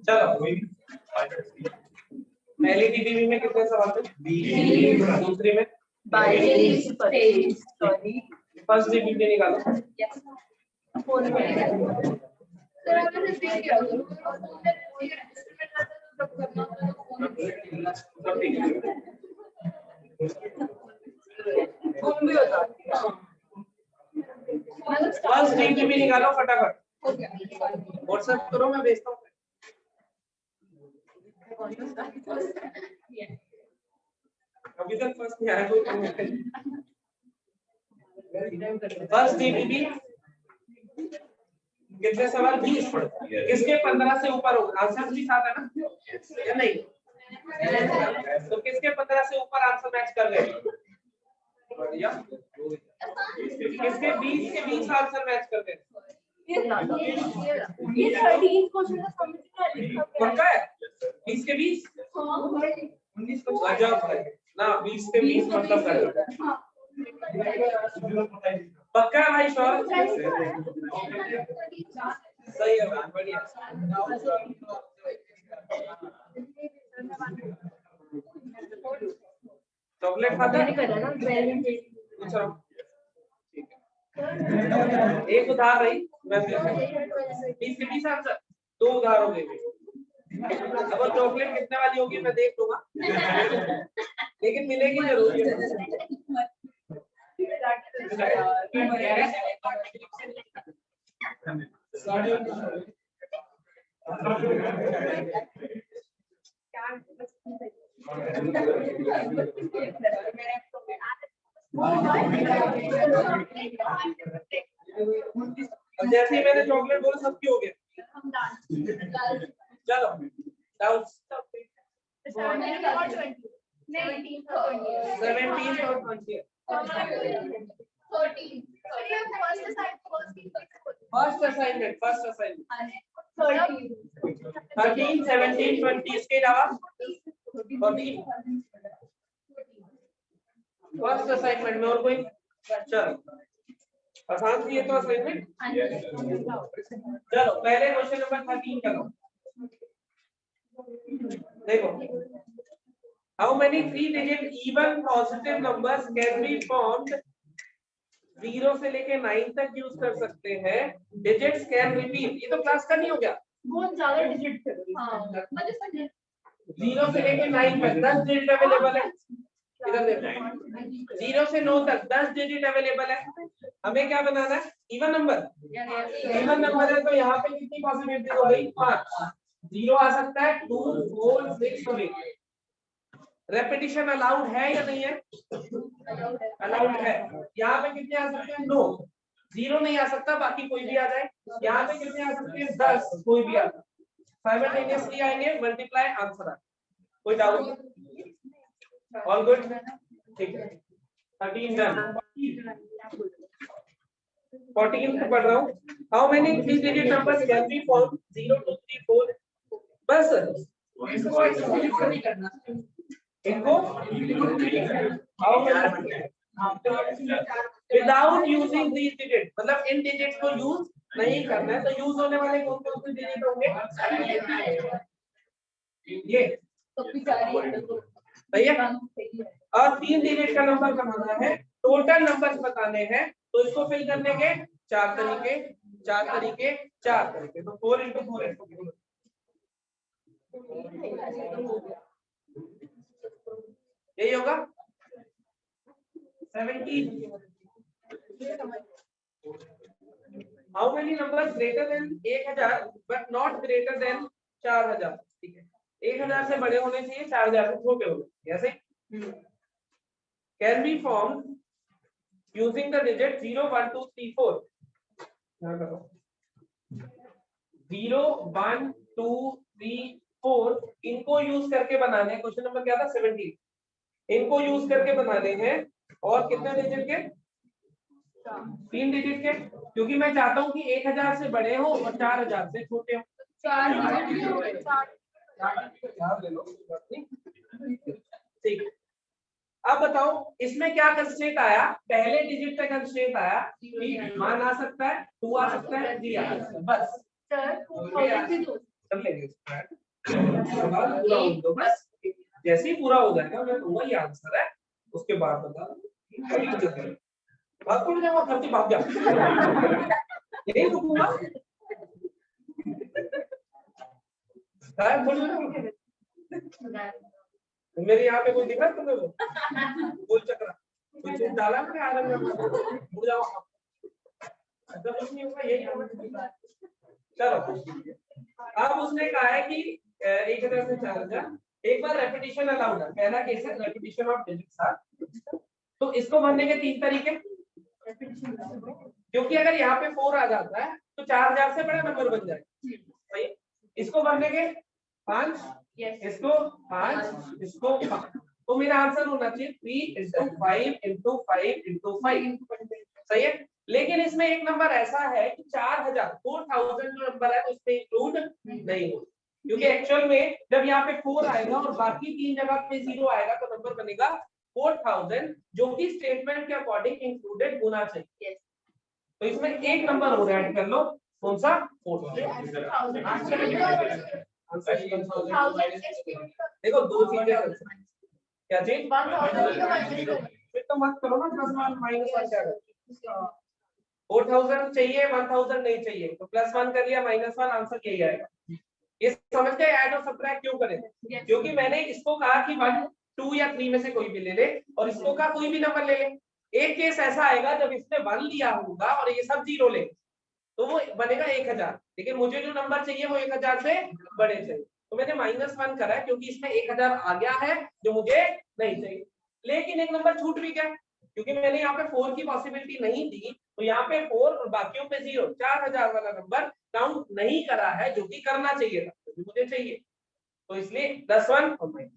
चलो पहली डीबीबी में कितने सवाल थे? 20। दूसरी में 22। सॉरी फर्स्ट डीबीबी निकालो। फर्स्ट डीबीबी निकालो फटाफट। व्हाट्सएप करो, मैं भेजता हूँ। अभी तक फर्स्ट नहीं आया कोई। फर्स्ट डीबीबी कितने सवाल? 20। किसके 15 से ऊपर होगा? आंसर भी साथ है ना या नहीं? तो किसके 15 से ऊपर आंसर मैच कर गए? बढ़िया। किसके 20 के 20 आंसर मैच कर गए? ये 13 क्वेश्चन का समझ नहीं पक्का है? 20 के 20 19 को गजब है ना। 20 के 20 मतलब गजब। पक्का है भाई शौर्य? सही है, बढ़िया। चॉकलेट खाता है? एक उधार रही। 20 के 20 आंसर, 2 उधार हो गए। अब वो चॉकलेट कितने वाली होगी मैं देख लूंगा, लेकिन मिलेगी जरूर। जैसे ही मैंने चॉकलेट बोला सबकी हो गया। चलो डाउट्स 17 और 20 फर्स्ट असाइनमेंट 13 17 20 इसके अलावा 14 फर्स्ट असाइनमेंट में और कोई? चलो आसान थी ये तो असाइनमेंट। चलो पहले क्वेश्चन नंबर 13 करो। देखो, how many 3 digit even positive numbers can be formed? 0 से लेके 9 तक यूज कर सकते हैं। Digits can repeat. ये तो क्लास का नहीं हो गया, बहुत ज्यादा डिजिट थे। 0 से लेके 9 तक 10 डिजिट अवेलेबल है। इधर देखो, 0 से 9 तक 10 डिजिट अवेलेबल है। हमें क्या बनाना है? Even number. इवन नंबर है तो यहाँ पे कितनी पॉसिबिलिटी हो गई? 5। 0 आ सकता है, 2 4 6 और 8। रेपिटेशन अलाउड है या नहीं है? अलाउड है। यहाँ पे कितने आ सकते हैं? 9। 0 नहीं आ सकता, बाकी कोई भी आ जाए। यहाँ पे कितने आ सकते हैं? 10, कोई भी आ जाए। साइमल्टेनियसली आएंगे, मल्टीप्लाई, आंसर आ। कोई डाउट? ऑल गुड, ठीक है। 13 डन। 14 पढ़ रहा हूँ। How many 3 digit numbers can be formed? 0 2 3 4। बस इनको विदाउट यूजिंग दीज डिजिट, मतलब इन डिजिट्स को यूज नहीं करना है। तो यूज होने वाले कौन कौन से डिजिट होंगे? ये सही है। और 3 डिजिट का नंबर बनाना है, टोटल नंबर्स बताने हैं। तो इसको फिल करने के 4 तरीके, 4 तरीके, 4 तरीके। तो 4 × 4 यही होगा 17। How many numbers greater than 1000 but not greater than 4000? ठीक है, 1000 से बड़े होने चाहिए, 4000 से छोटे होने चाहिए। ऐसे can be form using the digit 0 1 2 3 4। 0 1 2 3 4 इनको यूज करके बनाने। क्वेश्चन नंबर क्या था? 17। इनको यूज करके बनाने हैं। और कितने डिजिट के? 3 डिजिट के, क्योंकि मैं चाहता हूं कि 1000 से बड़े हो और 4000 से छोटे हो। 4 ले लो, ठीक। अब बताओ इसमें क्या कंस्ट्रेंट आया, पहले डिजिट पे कंस्ट्रेंट आया कि 1 आ सकता है, 2 आ सकता है, 3 आ सकता है, बस सर 2000 से 2 कर लेंगे सवाल पूरा हो दो बस। जैसे ही पूरा हो जाएगा मैं कहूंगा ये आंसर है, उसके बाद बता बात पड़ जाओ धरती भाग जा यही रुकूंगा मेरे यहाँ पे कोई दिखा तुम्हें वो गोल चक्रा कोई चीज डाला मैंने आलम में मुड़ जाओ ऐसा कुछ नहीं होगा यही होगा। चलो अब उसने कहा है कि 1000 से 4000 एक बार रेपिटेशन अलाउड है, पहला केस है रेपिटेशन ऑफ डिजिट्स। तो इसको भरने के 3 तरीके, क्योंकि अगर यहाँ पे 4 आ जाता है तो 4000 से बड़ा नंबर बन जाएगा, सही। इसको भरने के 5, इसको 5, इसको 5, तो मेरा आंसर होना चाहिए 3 × 5 × 5 × 5, सही है। लेकिन इसमें एक नंबर ऐसा है कि 4000 जो नंबर है उसमें इंक्लूड नहीं हो, क्योंकि एक्चुअल में जब यहाँ पे 4 आएगा और बाकी 3 जगह पे 0 आएगा तो नंबर बनेगा 4000, जो कि स्टेटमेंट के अकॉर्डिंग इंक्लूडेड होना चाहिए। तो इसमें एक नंबर और ऐड कर लो, कौन सा 4000। देखो 2 चीजें क्या चीज, फिर तो मत करो ना, +1 -1 4000 चाहिए 1000 नहीं चाहिए, तो +1 कर लिया -1 आंसर यही आएगा। ये समझ गए ऐड और सब्ट्रैक्ट क्यों करें, क्योंकि मैंने इसको कहा कि 1, 2 या 3 में से कोई भी ले ले और इसको कहा कोई भी नंबर ले ले। एक केस ऐसा आएगा जब इसने 1 लिया होगा और ये सब 0 ले तो वो बनेगा 1000, लेकिन मुझे जो नंबर चाहिए वो 1000 से बड़े चाहिए, तो मैंने -1 करा है क्योंकि इसमें 1000 आ गया है जो मुझे नहीं चाहिए। लेकिन एक नंबर छूट भी गया क्योंकि मैंने यहाँ पे 4 की पॉसिबिलिटी नहीं दी, तो यहाँ पे 4 और बाकियों पे 0, 4000 वाला नंबर काउंट नहीं करा है जो कि करना चाहिए था, जो मुझे चाहिए। तो इसलिए +1 और -1,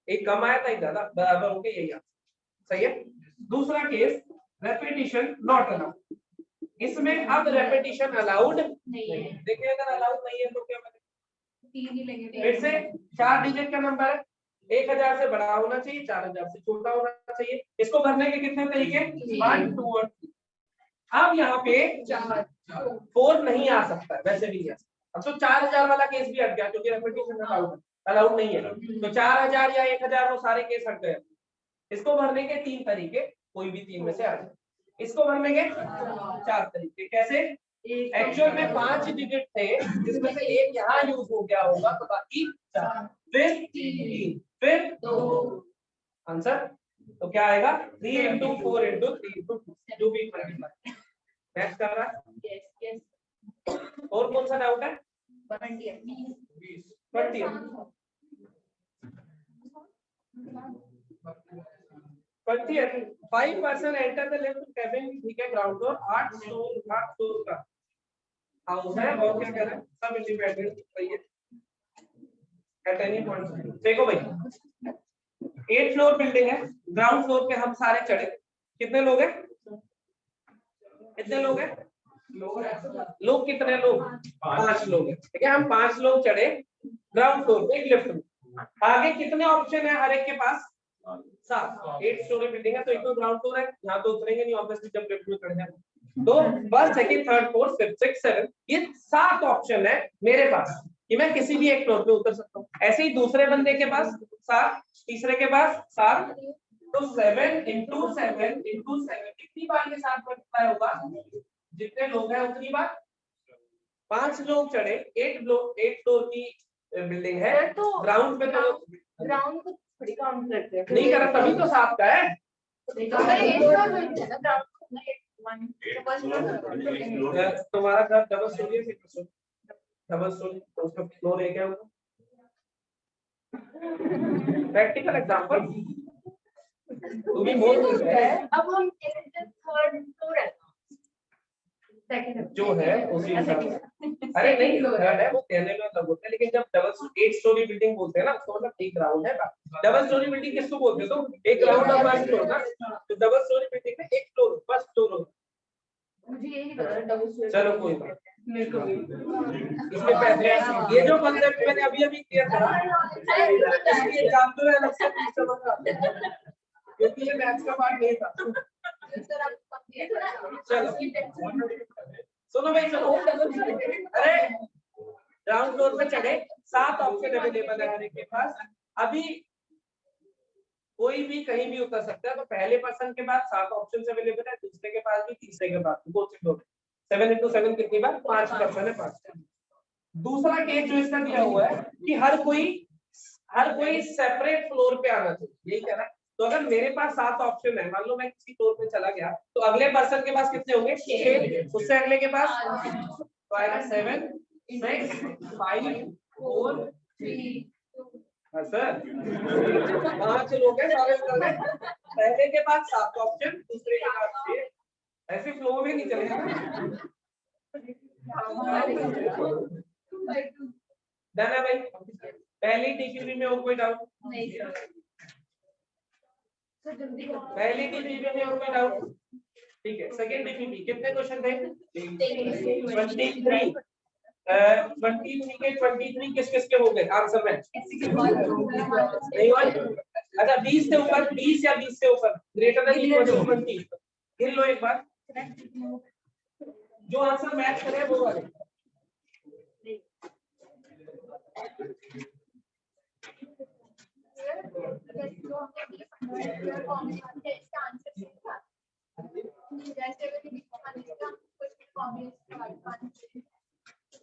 एक कम आया था एक ज्यादा, बराबर हो गए, यही आंसर सही है। दूसरा केस रेपिटेशन नॉट अलाउड, इसमें अब रेपिटेशन अलाउड नहीं है। देखिए अगर अलाउड नहीं है तो क्या बनेगा, फिर से 4 डिजिट का नंबर है, 1000 से बड़ा होना चाहिए, 4000 से छोटा होना चाहिए। इसको भरने के कितने तरीके, 1, 2 और 3। अब यहाँ पे 4 नहीं आ सकता है, वैसे भी अब तो 4000 वाला केस भी हट गया क्योंकि रेपिटेशन अलाउड नहीं है, तो 4000 या 1000 वो सारे केस हट गए। इसको भरने के 3 तरीके, कोई भी 3 में से आ जाए। इसको भरने के 4 तरीके, कैसे, एक्चुअल में 5 डिजिट थे जिसमें से एक यहाँ यूज हो गया होगा तो बाकी 4, फिर 3, फिर 2, आंसर तो क्या आएगा 3 × 4 × 3 × 2, जो भी मल्टीप्लाई मैच कर रहा है। यस और कौन सा डाउट है, 5 person enter the lift cabin, ठीक है, ग्राउंड फ्लोर, 8 फ्लोर का हाउस है और क्या कह रहा है, सब इंडिपेंडेंट चाहिए एट एनी पॉइंट। देखो भाई 8 फ्लोर बिल्डिंग है, ग्राउंड फ्लोर पे हम सारे चढ़े, कितने लोग हैं, कितने लोग हैं, लोग कितने लोग, 5 लोग हैं, ठीक है। हम 5 लोग चढ़े ग्राउंड फ्लोर पे एक लिफ्ट में, आगे कितने ऑप्शन है हर एक के पास, 7। 8 स्टोरी बिल्डिंग है तो एक तो ग्राउंड फ्लोर है, यहाँ तो उतरेंगे नहीं ऑब्वियसली जब लिफ्ट में चढ़ जाए, तो first second third fourth fifth six 7 ये 7 ऑप्शन है मेरे पास कि मैं किसी भी एक फ्लोर पे उतर सकता हूँ। ऐसे ही दूसरे बंदे के पास 7, तीसरे के पास 7, तो 7 × 7 × 7 कितनी बार ये 7 मल्टीप्लाई होगा, जितने लोग हैं उतनी बार। 5 लोग चढ़े, 8 फ्लोर की बिल्डिंग है, ग्राउंड पे तो ग्राउंड को थोड़ी काउंट करते हैं, नहीं करा तभी तो 7 का है। तुम्हारा घर डबल स्टोरी है, डबल स्टोरी तो उसका फ्लोर एक है, प्रैक्टिकल एग्जांपल तुम्ही बोल रहे हैं। अब हम थर्ड फ्लोर है, जो है उसी अरे नहीं थर्ड है वो कहने में अलग होता है, लेकिन जब डबल 8 स्टोरी बिल्डिंग बोलते हैं ना उसका मतलब एक ग्राउंड है। डबल स्टोरी बिल्डिंग किसको बोलते हैं, तो एक ग्राउंड और 1 फ्लोर ना, तो डबल स्टोरी बिल्डिंग में एक फ्लोर फर्स्ट फ्लोर होता है। मुझे यही पता है डबल स्टोरी, चलो कोई बात मेरे को भी इसके पहले ये जो कांसेप्ट मैंने अभी क्लियर करा ये जानते हैं अलग से समझ आता है, क्योंकि लिए मैथ्स का पार्ट नहीं था। चलो सुनो भाई सुनो, अरे ग्राउंड फ्लोर पे चढ़े, 7 ऑप्शन अवेलेबल है हर एक के पास। अभी कोई भी कहीं भी उतर सकता है, तो पहले पर्सन के पास 7 ऑप्शन अवेलेबल है, दूसरे के पास भी, तीसरे के पास भी। 7 into 7 कितनी बार? 5 पर्सन है, 5। दूसरा केस जो इसका दिया हुआ है कि हर कोई सेपरेट फ्लोर पे आना चाहिए, यही कह रहा है। तो अगर मेरे पास 7 ऑप्शन है, मान लो मैं किसी फ्लोर पे चला गया, तो अगले पर्सन के पास कितने होंगे? 6, उससे अगले के पास तो आएगा 7 6 5 4 3। हाँ सर, 5 लोग हैं सारे उतर गए। पहले के पास 7 ऑप्शन, दूसरे के पास 6। ऐसे फ्लो में नहीं चलेगा। डन है भाई? पहली टीपीपी में और कोई डाउट नहीं? पहली टीपीपी में और कोई डाउट? ठीक है। सेकंड टीपीपी कितने क्वेश्चन थे? 23। 23 के 23 किस किस के हो गए आंसर में? नहीं हुआ? अच्छा 20 से ऊपर, 20 या 20 से ऊपर ग्रेटर देन इक्वल टू 20 गिन लो एक बार। जो आंसर मैच करे वो वाले।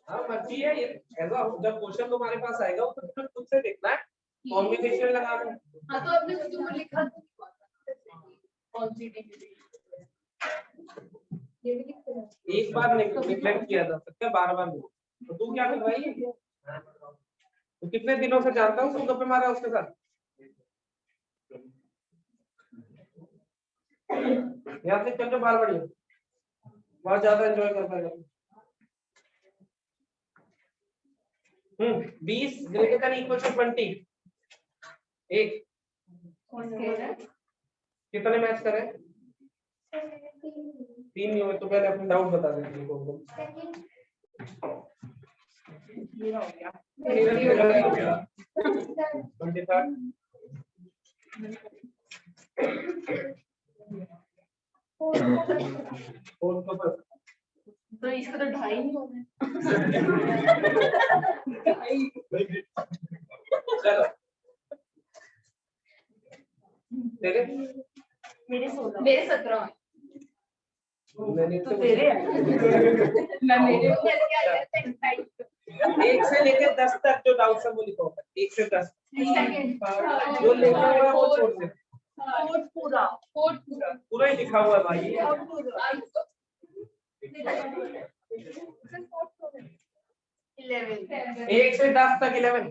हाँ मर्जी है ये, ऐसा जब क्वेश्चन तुम्हारे पास आएगा तो तुम्हें खुद से देखना है, कॉम्बिनेशन लगाना है। हाँ तो आपने उसको लिखा कौन सी एक बार नेग्लेक्ट किया जा सकता है, बार-बार नहीं। तो तू क्या कर रही है? तो कितने दिनों से जानता हूँ तुम गप्पे मारा उसके साथ? यहाँ से चल जो बाल बढ़िया, बहुत ज्यादा एंजॉय कर पाएगा। 20 ग्रेटर देन इक्वल टू 20 एक कितने मैच करें? 3 नहीं हुए तो पहले अपने डाउट बता देते हैं। मेरा हो गया 23 तो इसका तो 2.5 नहीं होगा। चलो तेरे मेरे 16 मेरे 17 मैंने तो तेरे मैं मेरे 1 से लेकर 10 तक जो डाउट है वो लिखो। 1 से 10 जो लिखा हुआ है वो छोड़ दे। पूरा ही लिखा हुआ है भाई। 1 से 10 तक 11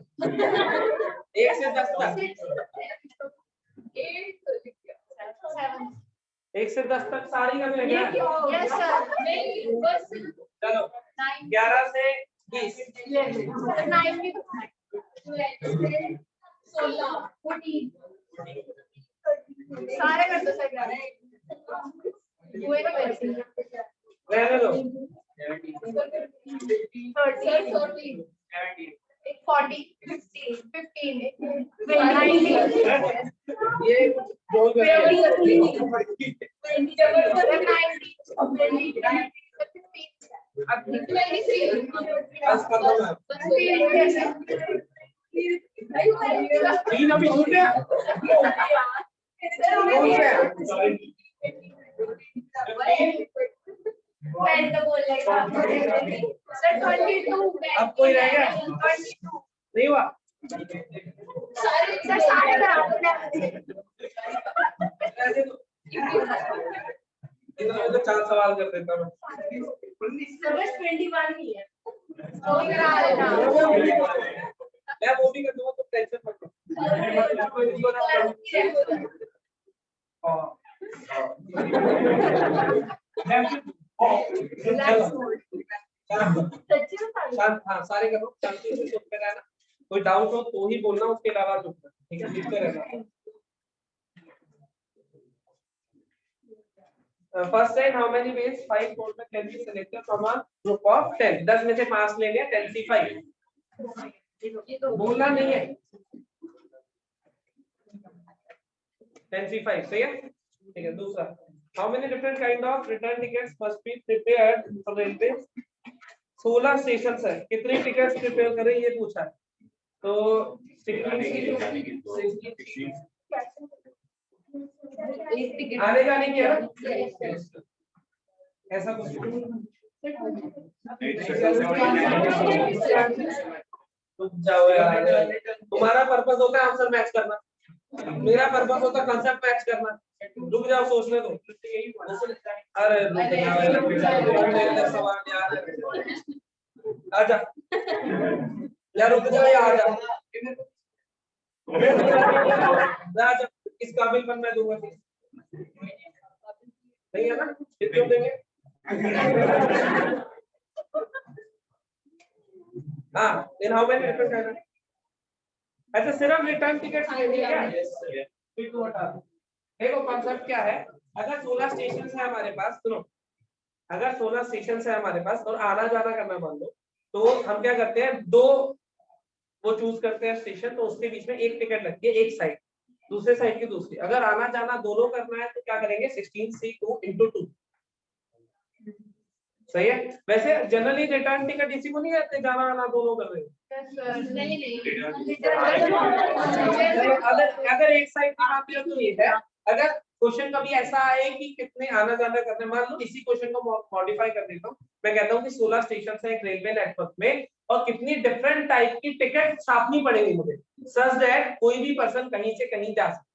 1 से 10 तक 1 से 10 तक सारी कर लेंगे। चलो 11 से 20 सारे कर दो सर। रहने दो 40 50 15 ये बोल तीन अभी छूट गया। अब कोई रहेगा? नहीं हुआ? इतना तो 4 सवाल कर देता मैं। 21 ही है। मैं वो भी कर दूंगा तो टेंशन मत लो। हाँ सारे करो, शांति से चुप रहना। कोई डाउट हो तो ही बोलना, उसके अलावा चुप रहना। ठीक है, लिखते रहना। First है how many ways 5 quarter can be selected from a group of 10? 10 में से 5 लेंगे 10 से 5 बोलना नहीं है। फैंसी 5 सही है, ठीक है। दूसरा, how many different kind of return tickets must be prepared for railway. 16 station है, कितने टिकट्स प्रिपेयर करें ये पूछा है। तो आने जाने की है ना, ऐसा कुछ जाओ यार, तुम्हारा पर्पस होता है आंसर मैच करना, मेरा पर्पस होता है कांसेप्ट मैच करना। रुक जाओ सोचने दो। अरे रुक जाओ यार, सवाल यार, आजा यार, रुक जाओ यार, आजा आजा, इस काबिल बन मैं दूंगा, नहीं है ना, क्यों देंगे। हाँ, इन हाउ मेनी डिफरेंट काइंड। अच्छा, सिर्फ रिटर्न टिकट लेनी है क्या? फिर तो हटा दो। देखो कॉन्सेप्ट क्या है, अगर 16 स्टेशन है हमारे पास, सुनो, अगर 16 स्टेशन है हमारे पास और आना जाना करना मान लो, तो हम क्या करते हैं, दो वो चूज करते हैं स्टेशन, तो उसके बीच में एक टिकट लगती है, एक साइड, दूसरे साइड की दूसरी। अगर आना जाना दोनों करना है तो क्या करेंगे, 16C2 × 2, सही है। वैसे जनरली रिटर्न टिकट इसी को नहीं कहते, जाना आना दोनों कर रहे हो। अगर एक साइड की बात करें तो ये है, अगर क्वेश्चन कभी ऐसा आए कि कितने आना जाना करने, मान लो इसी क्वेश्चन को मॉडिफाई कर देता हूँ, मैं कहता हूँ कि 16 स्टेशन है एक रेलवे नेटवर्क में, और कितनी डिफरेंट टाइप की टिकट छापनी पड़ेगी मुझे, सच दैट कोई भी पर्सन कहीं से कहीं जा सकता।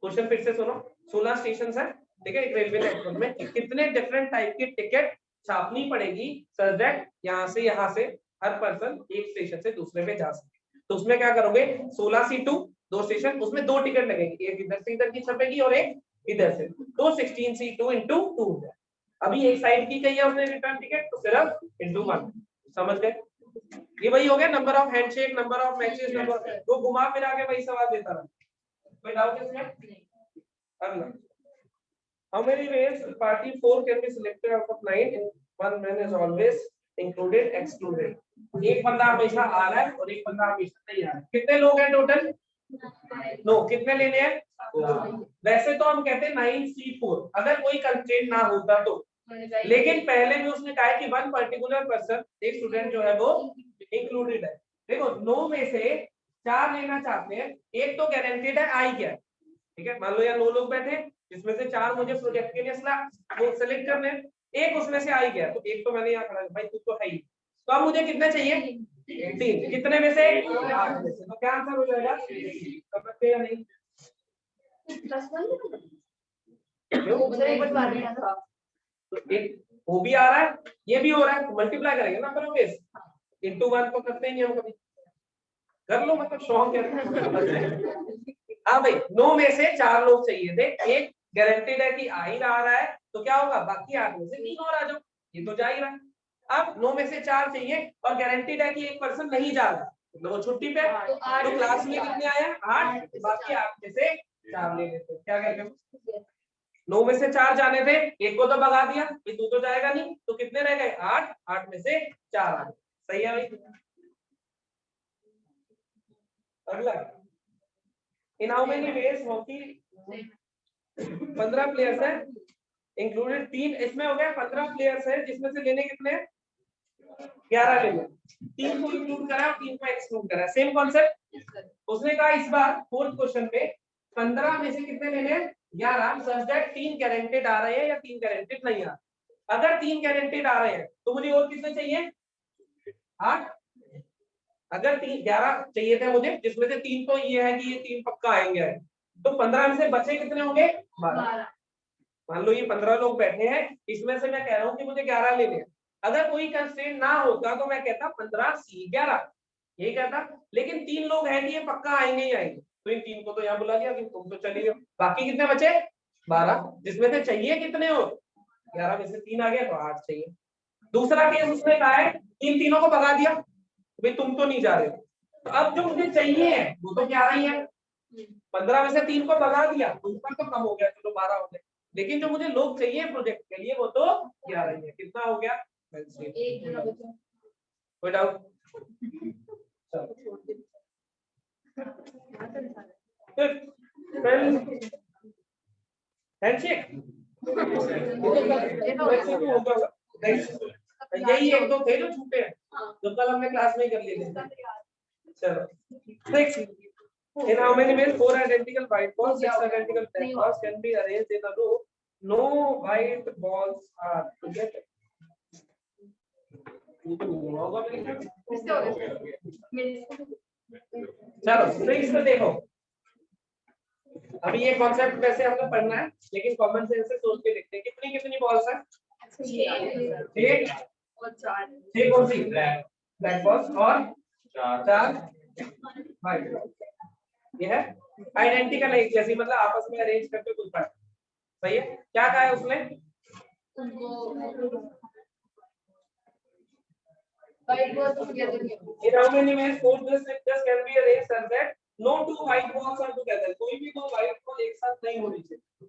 क्वेश्चन फिर से सुनो, 16 स्टेशन है, ठीक है, एक रेलवे नेटवर्क में, कितने डिफरेंट टाइप की टिकट छापनी पड़ेगी सच दैट यहाँ से हर पर्सन एक स्टेशन से दूसरे पे जा सके। तो उसमें क्या करोगे, 16C2 दो स्टेशन, उसमें दो टिकट लगेगी, एक इधर से इधर की छपेगी और एक इधर से, तो 16C2 × 2 है। अभी एक साइड की चाहिए उसने रिटर्न टिकट, तो सिर्फ ×1, समझ गए। ये वही हो गया, number of handshake, number of matches, number, वो घुमा फिरा के वही सवाल देता रहा। कोई डाउट इसमें? अगला, how many ways party 4 can be selected out of 9 in one man is always included excluded। एक बंदा हमेशा आ रहा है और एक बंदा हमेशा नहीं आ रहा है। कितने लोग हैं टोटल? नो, कितने लेने हैं? वैसे तो हम कहते हैं 9C4 अगर कोई कंस्ट्रेंट ना होता तो, लेकिन पहले भी उसने कहा है कि वन पर्टिकुलर पर्सन, एक स्टूडेंट जो है वो इंक्लूडेड है। देखो 9 में से 4 लेना चाहते हैं, एक तो गारंटेड है, आ ही गया, ठीक है। मान लो यहाँ 9 लोग बैठे, जिसमें से 4 मुझे प्रोजेक्ट के लिए सेलेक्ट करने, एक उसमें से आ ही गया, तो एक तो मैंने यहाँ खड़ा, भाई तू तो है ही, तो अब मुझे कितने चाहिए? 3, कितने में से? 8 में से। तो क्या आंसर हो जाएगा? समझते या नहीं? तो एक वो भी आ रहा है, ये भी हो रहा है, मल्टीप्लाई करेंगे ना नंबर ऑफ वेज, ×1 तो करते ही नहीं हम कभी, कर लो, मतलब शौक है। हाँ भाई, 9 में से 4 लोग चाहिए थे, एक गारंटेड है कि आ ही रहा है, तो क्या होगा, बाकी 8 में से 3 और आ जाओ, ये तो जा ही रहा है। अब 9 में से 4 चाहिए और गारंटेड है कि एक पर्सन नहीं जा रहा, तो वो छुट्टी पे, तो क्लास में कितने आया? 8, बाकी 8 में से 4 ले लेते, क्या कहते हैं? 9 में से 4 जाने थे, एक को तो भगा दिया, ये तू तो जाएगा नहीं, तो कितने रह गए? 8, 8 में से 4 आ गए, सही है भाई। अगला, इन how many veg hockey 15 players है, इंक्लूडेड 3, इसमें हो गया 15 प्लेयर्स है, जिसमें से लेने कितने? 11 लेने, 3 को इंक्लूड करा और 3 को एक्सक्लूड करा, सेम कॉन्सेप्ट। उसने कहा इस बार 4th क्वेश्चन पे 15 में से कितने लेने? 11, सच दैट 3 गारंटेड आ रहे हैं या 3 गारंटेड नहीं आ रहे। अगर 3 गारंटेड आ रहे हैं तो मुझे और कितने चाहिए? 8। अगर 11 चाहिए थे मुझे, जिसमें से 3 तो ये है कि ये 3 पक्का आएंगे, तो 15 में से बचे कितने होंगे? 12। मान लो ये 15 लोग बैठे हैं, इसमें से मैं कह रहा हूँ कि मुझे 11 लेने हैं। अगर कोई कंस्ट्रेंट ना होता तो मैं कहता 15C11, यही कहता, लेकिन 3 लोग हैं कि ये पक्का आएंगे ही आएंगे, तो इन 3 को तो यहाँ बुला लिया कि तुम तो चलिए। बाकी कितने बचे? 12, जिसमें से चाहिए कितने हो? 11 में से 3 आ गया तो 8 चाहिए। दूसरा केस उसने कहा है, इन तीनों को भगा दिया, भाई तुम तो नहीं जा रहे, तो अब जो मुझे चाहिए है वो तो 11 ही है। 15 में से 3 को भगा दिया, ऊपर तो कम हो गया, चलो 12 हो गए, लेकिन जो मुझे लोग चाहिए प्रोजेक्ट के लिए वो तो 11 ही है। कितना हो गया? कोई डाउट? फिर हैंडशेक यही एक दो थे जो छूटे हैं, जो कल हमने क्लास में कर लिए थे। चलो 6 in how many ways 4 identical white balls 6 identical black balls can be arranged in a row no white balls are together। चलो 6 तो देखो, अभी ये कॉन्सेप्ट वैसे हमको पढ़ना है लेकिन कॉमन सेंस से सोच के देखते हैं कितनी कितनी बॉल्स हैं। 6 और 4 6 कौन सी ब्लैक बॉल्स और 4 व्हाइट। ये है आइडेंटिकल एक जैसी, मतलब आपस में अरेंज करके कुछ बात सही है। क्या कहा है उसने in how many ways 4 structures can be arranged such that no two white balls are together। कोई भी दो व्हाइट बॉल एक साथ नहीं होनी चाहिए,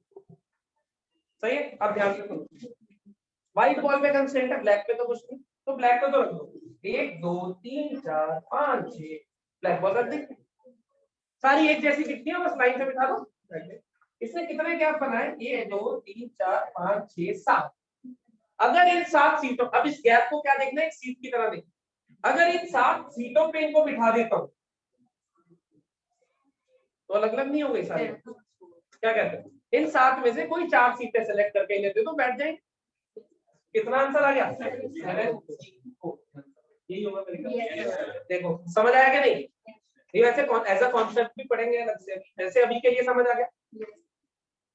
सही है। अब ध्यान से सुनो, व्हाइट बॉल पे कंस्ट्रेंट है, ब्लैक पे तो कुछ नहीं, तो ब्लैक पे तो रख दो 1 2 3 4 5 6 ब्लैक बॉल रख दे, सारी एक जैसी दिखती है, बस लाइन से बिठा दो। इसने कितने गैप बनाए 1 2 3 4 5 6 7। अगर इन 7 सीटों, अब इस गैप को क्या देखना है, एक सीट की तरह देखना। अगर इन 7 सीटों पे इनको बिठा देता हूं तो अलग अलग नहीं होंगे सारे, क्या कहते हैं, इन 7 में से कोई 4 सीटें सेलेक्ट करके लेते तो बैठ जाएंगे। कितना आंसर आ गया 7। यही होगा मेरे ख्याल। देखो समझ आया कि नहीं, ये वैसे एज अ कॉन्सेप्ट भी पढ़ेंगे अलग से, जैसे अभी के ये समझ आ गया।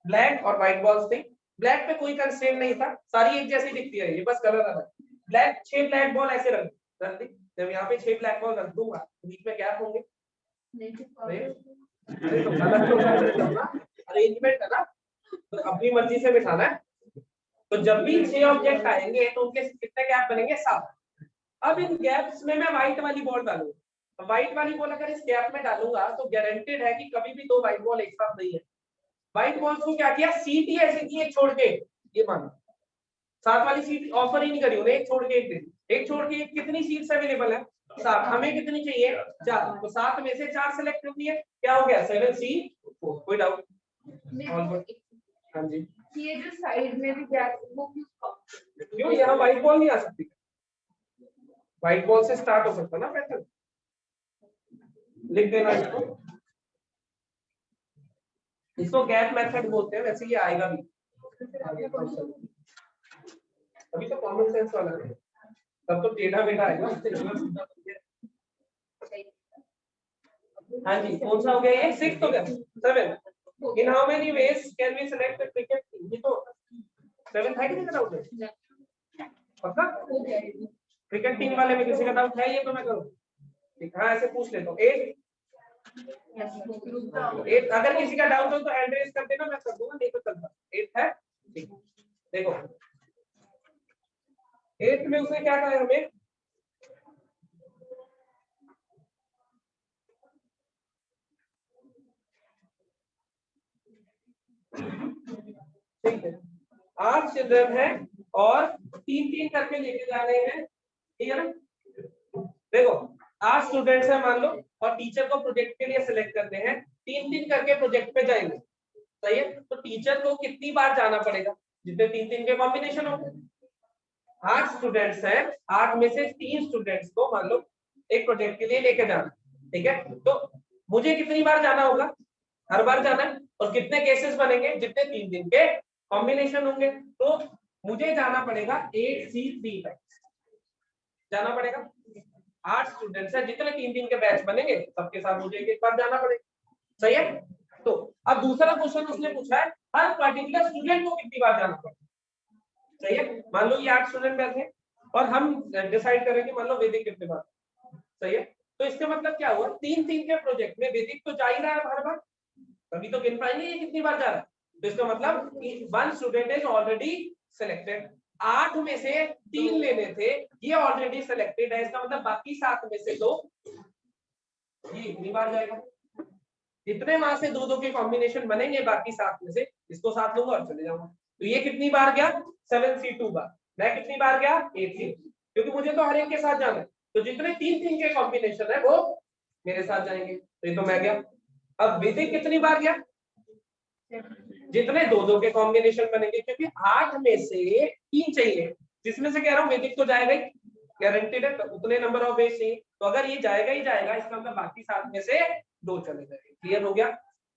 ब्लैक और व्हाइट बॉल्स थे, ब्लैक पे कोई कंस्ट्रेंट नहीं था, सारी एक जैसी दिखती है, ये बस कलर अलग। ब्लैक 6 ब्लैक बॉल ऐसे रख दी, जब यहाँ पे 6 ब्लैक बॉल रख दूंगा तो बीच में गैप होंगे, अरे तो गलत तो अरेंजमेंट है ना, तो अपनी मर्जी से बिठाना है। तो जब भी 6 ऑब्जेक्ट आएंगे तो उनके कितने गैप बनेंगे 7। अब इन गैप्स में मैं व्हाइट वाली बॉल डालूंगा, व्हाइट वाली बॉल अगर इस गैप में डालूंगा तो गारंटेड है कि कभी भी 2 व्हाइट बॉल एक साथ नहीं है। व्हाइट बॉल्स को क्या किया, सीट ही ऐसी की एक छोड़ के, ये मानो 7 वाली सीट ऑफर ही नहीं करी उन्हें, एक छोड़ के एक दे, एक छोड़ के एक, कितनी सीट्स अवेलेबल है 7, हमें कितनी चाहिए 4, तो 7 में से 4 सेलेक्ट करनी है, क्या हो गया 7C4। कोई डाउट? हाँ जी, ये जो साइड में भी गैप वो क्यों यहाँ व्हाइट बॉल नहीं आ सकती, व्हाइट बॉल से स्टार्ट हो सकता ना पैटर्न, लिख देना इसको, इसको गैप मेथड बोलते हैं, वैसे ये आएगा भी अभी तो कॉमन सेंस वाला है, तब तो टेढ़ा बेटा आएगा। हाँ जी, कौन सा हो गया ये 6 हो गया 7। In how many ways can we select cricket team, ये तो 7 है कि नहीं डाउट है पक्का? क्रिकेट टीम वाले में किसी का डाउट है, ये तो मैं करूँ ठीक, हाँ ऐसे पूछ लेता हूँ। 8 अगर किसी का डाउट हो तो हैंड रेज कर देना, मैं कर दूंगा, नहीं तो चलता। 8 है ठीक, देखो 8 में उसने क्या कहा है हमें, ठीक है 8 चिल्ड्रन है और 3-3 करके लेके जा रहे हैं, ठीक है ना। देखो 8 स्टूडेंट्स हैं मान लो, और टीचर को प्रोजेक्ट के लिए सिलेक्ट करते हैं, 3-3 करके प्रोजेक्ट पे जाएंगे, सही है। तो टीचर को कितनी बार जाना पड़ेगा, जितने 3-3 के कॉम्बिनेशन होंगे। 8 स्टूडेंट्स हैं, 8 में से 3 स्टूडेंट्स को मान लो एक प्रोजेक्ट के लिए लेके जाना, ठीक है, तो मुझे कितनी बार जाना होगा, हर बार जाना है, और कितने केसेस बनेंगे, जितने 3-3 के कॉम्बिनेशन होंगे, तो मुझे जाना पड़ेगा 8C3 तक जाना पड़ेगा। 8 स्टूडेंट्स है, जितने 3-3 के बैच बनेंगे सबके साथ मुझे एक बार जाना पड़ेगा, सही है। तो अब दूसरा क्वेश्चन उसने पूछा है हर पर्टिकुलर स्टूडेंट को कितनी बार जाना पड़ेगा, सही है। मान लो ये 8 स्टूडेंट बैठे और हम डिसाइड करेंगे मान लो वैदिक कितने बार, सही है। तो इसका मतलब क्या हुआ, 3-3 के प्रोजेक्ट में वैदिक तो जा ही रहा है हर बार, तभी तो गिन पाएंगे ये कितनी बार जा रहा है। तो इसका मतलब 1 स्टूडेंट इज ऑलरेडी सिलेक्टेड, 8 में से 3 लेने थे, ये ऑलरेडी सिलेक्टेड है, इसका मतलब बाकी 7 में से 2 ये इतनी बार जाएगा, इतने वहां से 2-2 के कॉम्बिनेशन बनेंगे, बाकी 7 में से इसको 7 लूंगा और चले जाऊंगा। तो ये कितनी बार गया 7C2 बार, मैं कितनी बार गया 8C, क्योंकि मुझे तो हर एक के साथ जाना है, तो जितने 3-3 के कॉम्बिनेशन है वो मेरे साथ जाएंगे, तो ये तो मैं गया। अब वैदिक कितनी बार गया जितने दो दो के कॉम्बिनेशन बनेंगे, क्योंकि 8 में से 3 चाहिए, जिसमें से कह रहा हूँ वैदिक तो जाएगा ही, गारंटेड है, तो उतने नंबर ऑफ वेज चाहिए। तो अगर ये जाएगा ही जाएगा, इसका मतलब बाकी 7 में से 2 चले जाएंगे। क्लियर हो गया?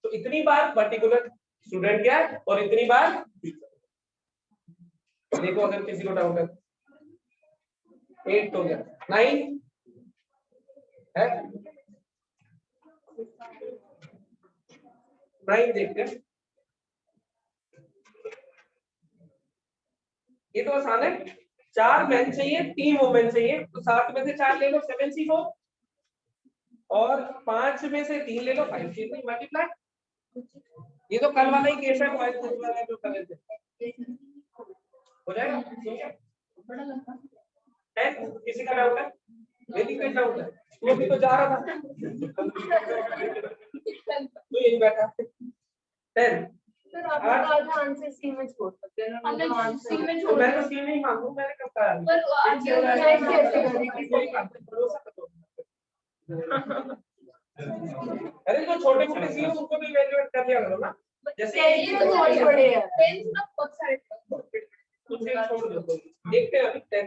तो इतनी बार पर्टिकुलर स्टूडेंट गया और इतनी बार देखो, अगर किसी को डाउट है। 8 हो गया, 9 है, 9 देखते हैं। ये तो आसान है, 4 मेन चाहिए 3 वुमेन चाहिए, तो 7 में से 4 ले लो 7C4, और 5 में से 3 ले लो 5C3 मल्टीप्लाई। ये तो कल वाला ही केस है, बॉयज वाला जो कर रहे थे, हो जाएगा। किसी का डाउट है? मेरी कोई डाउट है? वो भी तो जा रहा था तो यही बैठा। 10 सर आप आधा आंसर सी में छोड़ सकते हैं, हमने सी में छोड़ मैं तो सी नहीं मांगू, मैंने कब कहा? पर आज कैसे अरे जो छोटे मोटे सी उनको भी इवैल्यूएट कर लिया करो ना, जैसे ये तो बहुत बड़े हैं, 10 ना बहुत सारे उसे छोड़ दो। देखते हैं अभी 10।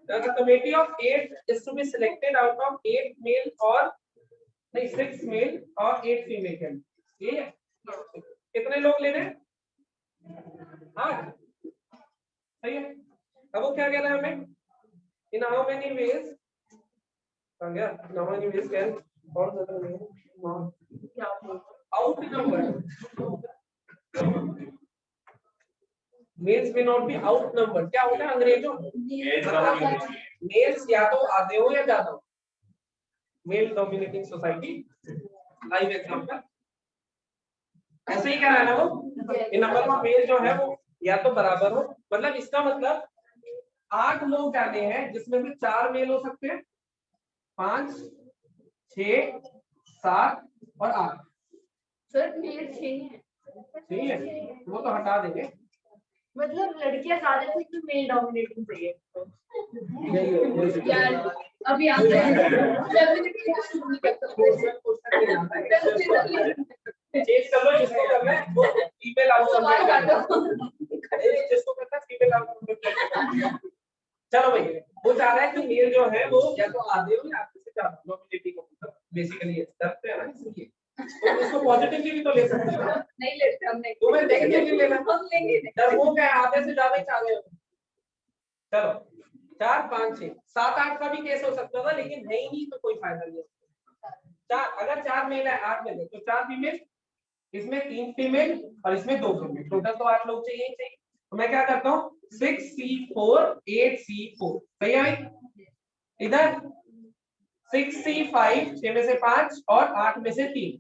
The committee of 8 is to be selected out of 8 male or नहीं 6 male और 8 female can। ये है? कितने लोग लेने हैं? 8। सही है। अब वो क्या कह रहा है हमें? In how many ways? कहाँ गया? In how many ways can कौन सा था नहीं? Outnumbered। Males may not be outnumbered। क्या होता है अंग्रेजों? मेल्स या तो आधे हो या ज्यादा हो। Male dominating society, live example ऐसे ही कह रहा है ना वो, इन नंबर ऑफ मेल जो है वो या तो बराबर हो, मतलब इसका मतलब 8 लोग जाने हैं जिसमें से 4 मेल हो सकते हैं, 5 6 7 और 8। सर मेल 6 है, ठीक है, वो तो हटा देंगे, मतलब लड़कियां ज्यादा थी तो मेल डोमिनेटिंग चाहिए यार। अभी आप चेंज कर लो, जिसको करना है वो फीमेल आउटकम जिसको करना है फीमेल आउटकम। चलो भाई, वो चाह रहा है कि मेल जो है वो या तो आधे हो या आधे से ज्यादा, नॉमिनेटिंग को बेसिकली ये करते हैं ना, इसलिए तो इसको पॉजिटिवली भी तो ले सकते हो। नहीं लेते हम, नहीं तुम्हें नेगेटिवली लेना, हम लेंगे जब वो क्या आधे से ज्यादा ही चाह रहे हो। चलो 4 5 6 7 8 का भी केस हो सकता था, लेकिन है ही नहीं तो कोई फायदा नहीं है। 4 अगर 4 मेल है 8 मेल है तो 4 फीमेल, इसमें 3 फीमेल और इसमें 2 फीमेल, टोटल तो 8 लोग चाहिए ही चाहिए। तो मैं क्या करता हूँ 6C4 8C4, सही है भाई? इधर 6C5 6 में से 5 और 8 में से 3,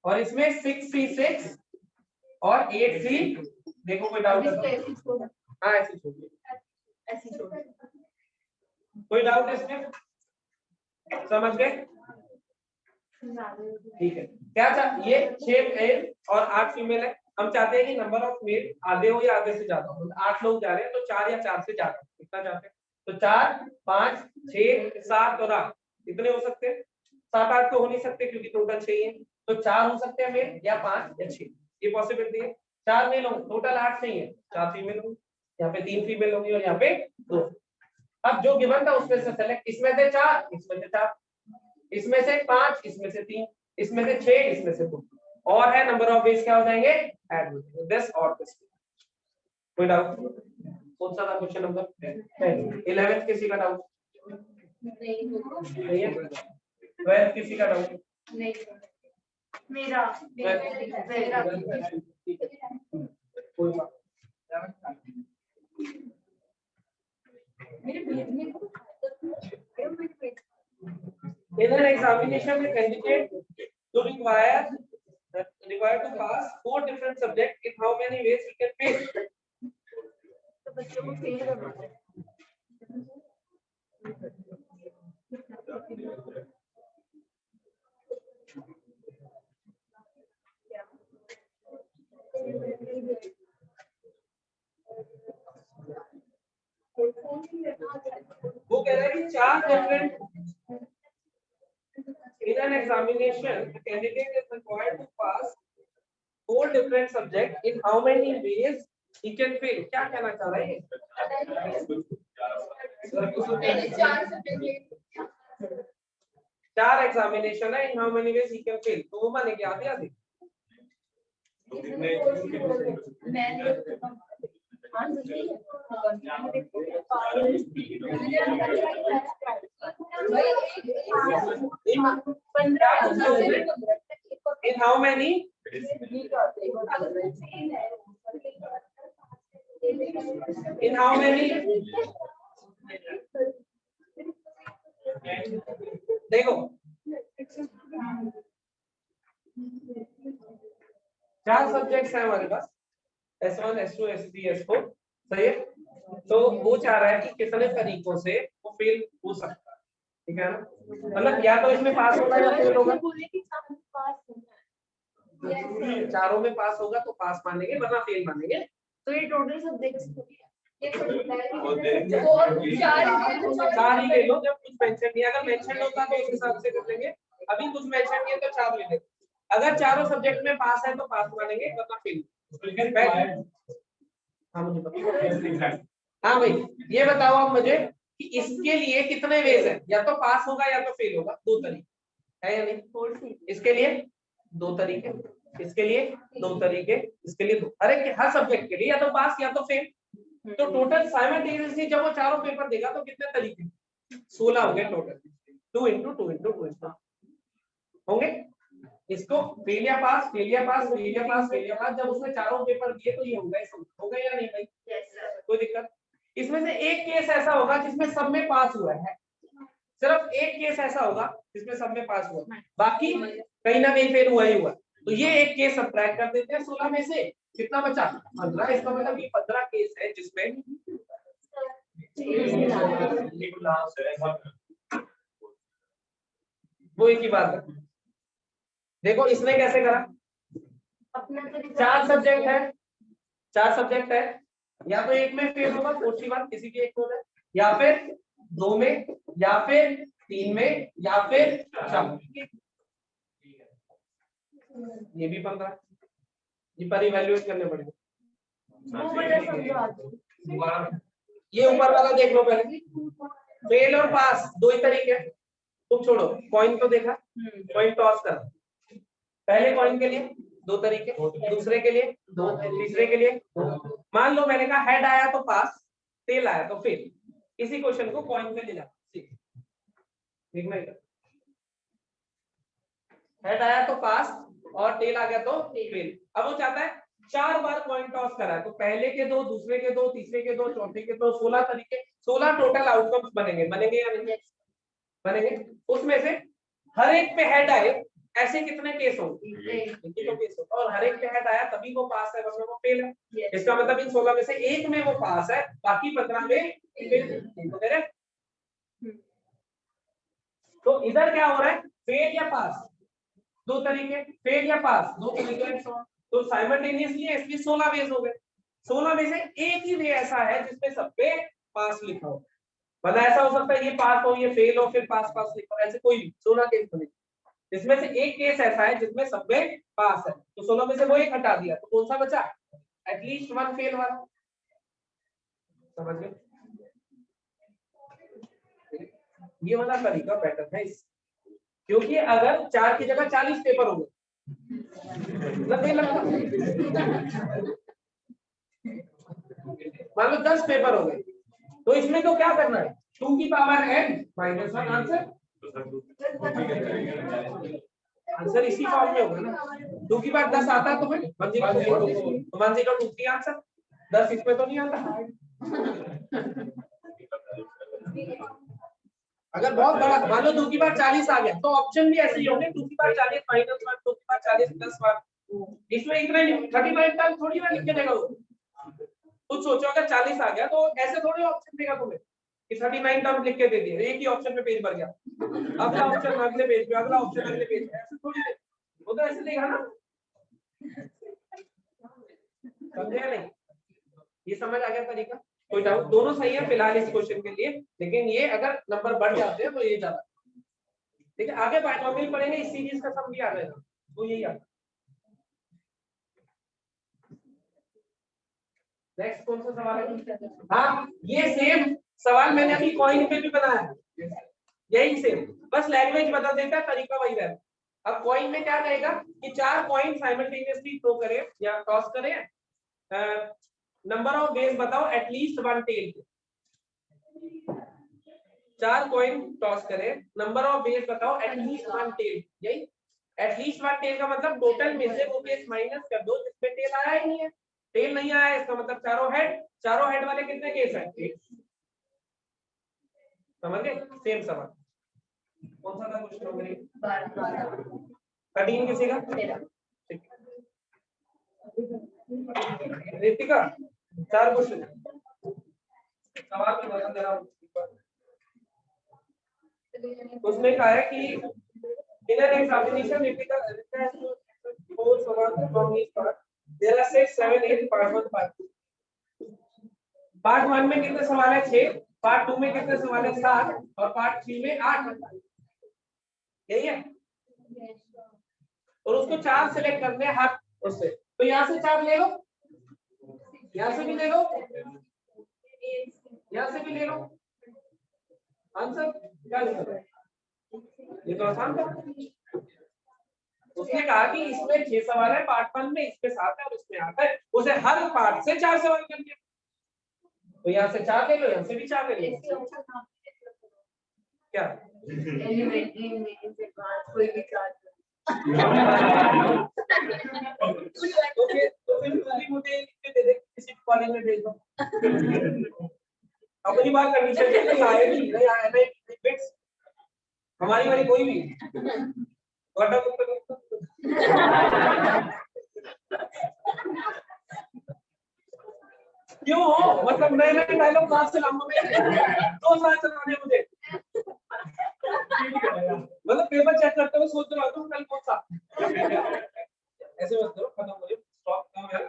और इसमें 6C6 और 8C, देखो कोई डाउट है? हाँ ऐसे छोड़िए, कोई डाउट है इसमें? समझ गए? ठीक है। क्या ये 6 मेल और 8 फीमेल है, हम चाहते हैं कि नंबर ऑफ मेल आधे हो या आधे से ज्यादा हो। 8 लोग जा रहे हैं तो 4 या 4 से ज्यादा, कितना चाहते हैं? तो 4 5 6 7 और 8 इतने हो सकते हैं। 7 8 तो हो नहीं सकते क्योंकि टोटल 6 है, तो 4 हो सकते हैं मेल, या 5 या 6, ये पॉसिबिलिटी है। 4 मेल होंगे, टोटल 8 नहीं है, 4 फीमेल होंगे, यहाँ पे 3 फीमेल होंगी और यहाँ पे 2। अब जो गिवन था उसमें से सेलेक्ट, इसमें से 4 इसमें से 4, इसमें से 5 इसमें से 3, इसमें से 6 इसमें से 2, और है नंबर ऑफ वेज क्या हो जाएंगे? ऐड हो जाएंगे, दिस और दिस। कोई डाउट? कौन सा था क्वेश्चन नंबर 11? किसी का डाउट नहीं है? 12 किसी का डाउट नहीं? मेरा कोई बात in an examination the candidate to required to pass 4 different subjects, in how many ways we can fail? तो बच्चों को फेल करवाना है। वो कह रहा है कि 4 different in an examination the candidate is required to pass 4 different subject in how many ways he can fail? क्या कहना चाह रहा है ये? 4 एग्जामिनेशन है, in how many ways he can fail? तो वो मानेंगे आधे आधे। In how many? In how many? देखो 4 सब्जेक्ट्स हैं हमारे पास, S1, S2, S3, S4, सही है। तो वो चाह रहा है कि कितने तरीकों से वो फेल हो सकता है, ठीक है ना? मतलब या तो इसमें पास होगा या फेल होगा। चारों में पास होगा तो पास मानेंगे, वरना फेल मानेंगे। तो ये टोटल सब्जेक्ट्स चार ही ले लो, जब कुछ मेंशन नहीं, अगर मेंशन होता तो उस हिसाब से कर लेंगे। अभी कुछ मेंशन नहीं है तो 4 ले लेंगे। अगर चारों सब्जेक्ट में पास है तो पास मानेंगे, वरना फेल। हाँ भाई, ये बताओ आप मुझे कि इसके लिए कितने वेज है? या तो पास होगा या तो फेल होगा, 2 तरीके है या नहीं? इसके लिए 2 तरीके, इसके लिए 2 तरीके, इसके लिए 2। हर सब्जेक्ट के लिए या तो पास या तो फेल। तो टोटल साइमल्टेनियसली जब वो चारों पेपर देगा तो कितने तरीके? 16 हो गए टोटल। 2 into 2 into 2 into होंगे। इसको फेल या पास, फेल या पास, फेल या पास, फेल या पास, जब उसने चारों पेपर दिए तो ये होगा या नहीं भाई? कोई दिक्कत? इसमें से एक केस ऐसा होगा जिसमें सब में पास हुआ है, सिर्फ एक केस ऐसा होगा जिसमें सब में पास हुआ, बाकी कहीं ना कहीं फेल हुआ ही हुआ। तो ये एक केस सब्ट्रैक्ट कर देते हैं 16 में से, कितना बचा? 15। इसका मतलब ये 15 केस है जिसमें वो एक ही बात है। देखो इसने कैसे करा, 4 सब्जेक्ट है, 4 सब्जेक्ट है, या तो एक में फेल होगा, फोर्थ बात किसी के एक हो जाए, या फिर 2 में, या फिर 3 में, या फिर 4। ये भी 15, ये पर इवैल्यूएट करने पड़ेगा। ये ऊपर वाला देख लो पहले, फेल और पास 2 ही तरीके हैं। तुम छोड़ो, कॉइन तो देखा, कॉइन टॉस कर। पहले कॉइन के लिए 2 तरीके, दूसरे के लिए 2, तीसरे के लिए 2। मान लो मैंने कहा हेड आया तो पास, टेल आया तो फेल। इसी क्वेश्चन को कॉइन पे ले जाओ, देखना इधर, हेड आया तो पास और टेल आ गया तो फेल। अब वो चाहता है 4 बार कॉइन टॉस करा है, तो पहले के 2, दूसरे के 2, तीसरे के 2, चौथे के 2, 16 तरीके, 16 टोटल आउटकम्स बनेंगे, बनेंगे या नहीं बनेंगे? उसमें से हर एक पे हेड आए ऐसे कितने केस होंगे? तो केस हो, और हर एक पे हेड आया तभी वो पास है, वरना वो फेल है। इसका मतलब इन 16 में से एक में वो पास है, बाकी 15 में फेल। तो इधर क्या हो रहा है, फेल या पास 2 तरीके, फेल या पास 2 तरीके। तो साइमल्टेनियसली इसमें 16 वेज हो गए। 16 में से एक ही वे ऐसा है जिसमें सब पे पास लिखा हो, वरना ऐसा हो सकता है ये पास हो, ये फेल हो, फिर पास पास लिखा हो, ऐसे कोई भी 16 केस बने। इसमें से एक केस ऐसा है जिसमें सब में पास है, तो 16 में से वो एक हटा दिया, तो कौन सा बचा? एटलीस्ट 1 फेल वाला। समझ गए? ये वाला तरीका बेटर है क्योंकि अगर 4 की जगह 40 पेपर हो गए, मान लो 10 पेपर हो गए, तो इसमें तो क्या करना है, 2 की power n minus 1 answer. Answer इसी फॉर्म में होगा ना, 2 की पावर 10 आता है तो फिर 1023 आंसर। 10 इसमें तो नहीं आता। अगर बहुत बड़ा मान लो 2 की पावर 40 आ गया, तो ऑप्शन भी ऐसे ही होंगे, 2 की पावर 40 माइनस 1, 2 की पावर 40 प्लस 1। इसमें इतना 39 टाइम थोड़ी ना लिख के देगा वो। कुछ सोचो अगर 40 आ गया तो ऐसे थोड़ी ऑप्शन देगा तुम्हें कि 39 टर्म लिख के दे दिए, एक ही ऑप्शन पे पेज भर गया, अगला ऑप्शन अगले पेज पे, अगला ऑप्शन अगले पेज पे, ऐसे थोड़ी वो तो ऐसे देगा ना। समझे नहीं? ये समझ आ गया तरीका? कोई डाउट? दोनों सही है फिलहाल इस क्वेश्चन के लिए, लेकिन ये अगर नंबर बढ़ जाते हैं तो ये ज्यादा। ठीक है, आगे बायनोमियल पढ़ेंगे, इस सीरीज का सम भी आ जाएगा, तो यही आता। नेक्स्ट कौन सा सवाल है? हाँ, ये सेम सवाल मैंने अभी कॉइन पे भी बनाया, यही सेम, बस लैंग्वेज बता देता है, तरीका वही रहता। अब कॉइन में क्या कहेगा कि 4 कॉइन साइमल्टेनियसली थ्रो करें या टॉस करें, नंबर ऑफ वेज बताओ एटलीस्ट 1 टेल। 4 कॉइन टॉस करें, नंबर ऑफ वेज बताओ एटलीस्ट 1 टेल। यही एटलीस्ट 1 टेल का मतलब टोटल में से वो केस माइनस कर दो जिसमें टेल आया ही नहीं है। टेल नहीं आया इसका मतलब चारों हेड वाले कितने केस है? समझ गए? सेम सवाल। कौन सा था क्वेश्चन नंबर 13 किसी का? रितिका 4 क्वेश्चन सवाल में बता दे रहा हूं। उसमें कहा है कि इनर एग्जामिनेशन रितिका 4 सवाल from each part, there are 6 7 8 part 1 part 2। Part 1 में कितने सवाल है? 6, पार्ट 2 में कितने सवाल है? 7 और पार्ट 3 में 8। यही है। और उसको 4 सिलेक्ट करने हैं हर उससे, तो यहाँ से 4 ले लो, यहाँ से भी ले लो, यहाँ से भी ले लो। आंसर क्या लिखा है? ये तो आसान था। उसने कहा कि इसमें 6 सवाल है पार्ट 1 में, इसमें 7 है और इसमें 8 है, उसे हर पार्ट से 4 सवाल करने। तो यहाँ से 4 ले लो, यहाँ से भी 4 ले लो। क्या कोई भी तो फिर मुझे दे दे, किसी कॉलेज में भेज दो। अपनी बात कंडीशन नहीं आएगी, नहीं आया नहीं फिक्स, हमारी वाली कोई भी क्यों हो? मतलब नए नए डायलॉग कहां से लाऊंगा मैं? 2 साल चलाने मुझे, मतलब पेपर चेक करते हुए सोच रहा हूँ कल कौन सा। ऐसे मत करो, खत्म हो जाए, स्टॉप करो यार।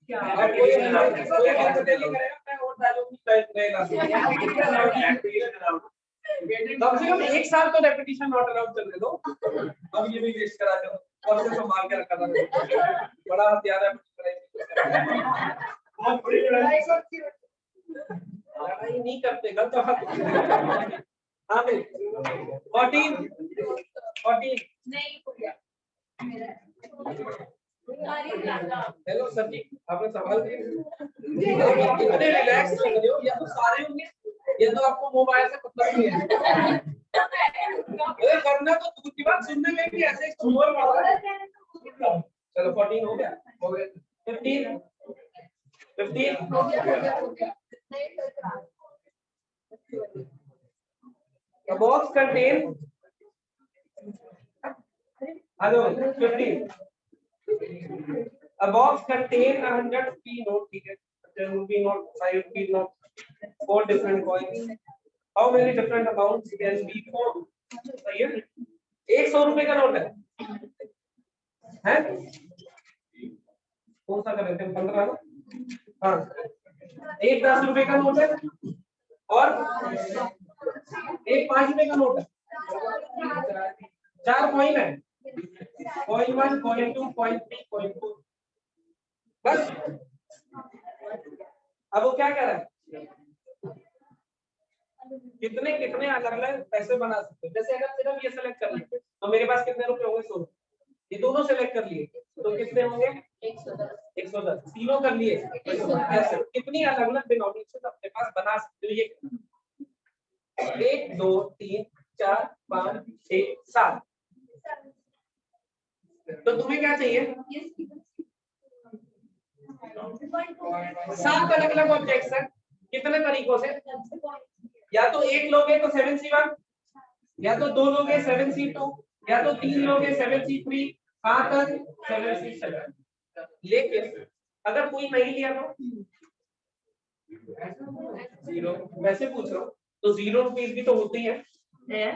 क्या अब कोई करेगा, मैं और डायलॉग नहीं करेगा। कम से कम 1 साल तो रेपिटेशन नॉट अलाउड चलने दो। अब ये भी वेस्ट करा दो और से संभाल के रखा था, बड़ा हथियार है। बहुत बड़ी लड़ाई नहीं करते गलत बात। हाँ भाई 14 नहीं हो गया। हेलो सर जी, आपने सवाल किया? कितने रिलैक्स लग रहे हो, या तो सारे होंगे या तो आपको मोबाइल से मतलब नहीं है। अरे करना तो दूर की बात, सुनने में भी ऐसे शोर पड़ रहा है। चलो 14 हो गया, 15 हो गया। The box contain, hello 15. A box contain 100 rupee note, ठीक है, 10 rupee note, 5 rupee note, 4 different coins. How many different amounts can be formed? सही है? 100 रुपए का नोट है? कौन सा कर रहे थे? 15 ना? हाँ, एक 10 रुपए का नोट है और एक 5 रुपए का नोट है, 4 कॉइन है, कॉइन 1, कॉइन 2, कॉइन 3, कॉइन 4, बस। अब वो क्या कह रहा है? कितने कितने अलग अलग पैसे बना सकते हैं। जैसे अगर सिर्फ ये सेलेक्ट कर लिए तो मेरे पास कितने रुपए होंगे? 100। ये दोनों सेलेक्ट कर लिए तो कितने होंगे? 110। तीनों कर लिए, ऐसे कितनी अलग अलग डिनोमिनेशन अपने पास बना सकते हो? ये 1 2 3 4 5 6 7। तो तुम्हें क्या चाहिए? 7 अलग अलग ऑब्जेक्ट्स हैं। कितने तरीकों से? या तो एक लोगे तो 7C1, या तो 2 लोगे 7C2, या तो 3 लोगे 7C3, 5 तक 7C7। लेकिन अगर कोई नहीं लिया तो 0। वैसे पूछ रहा हूँ तो 0 रुपीज भी तो होती है। यार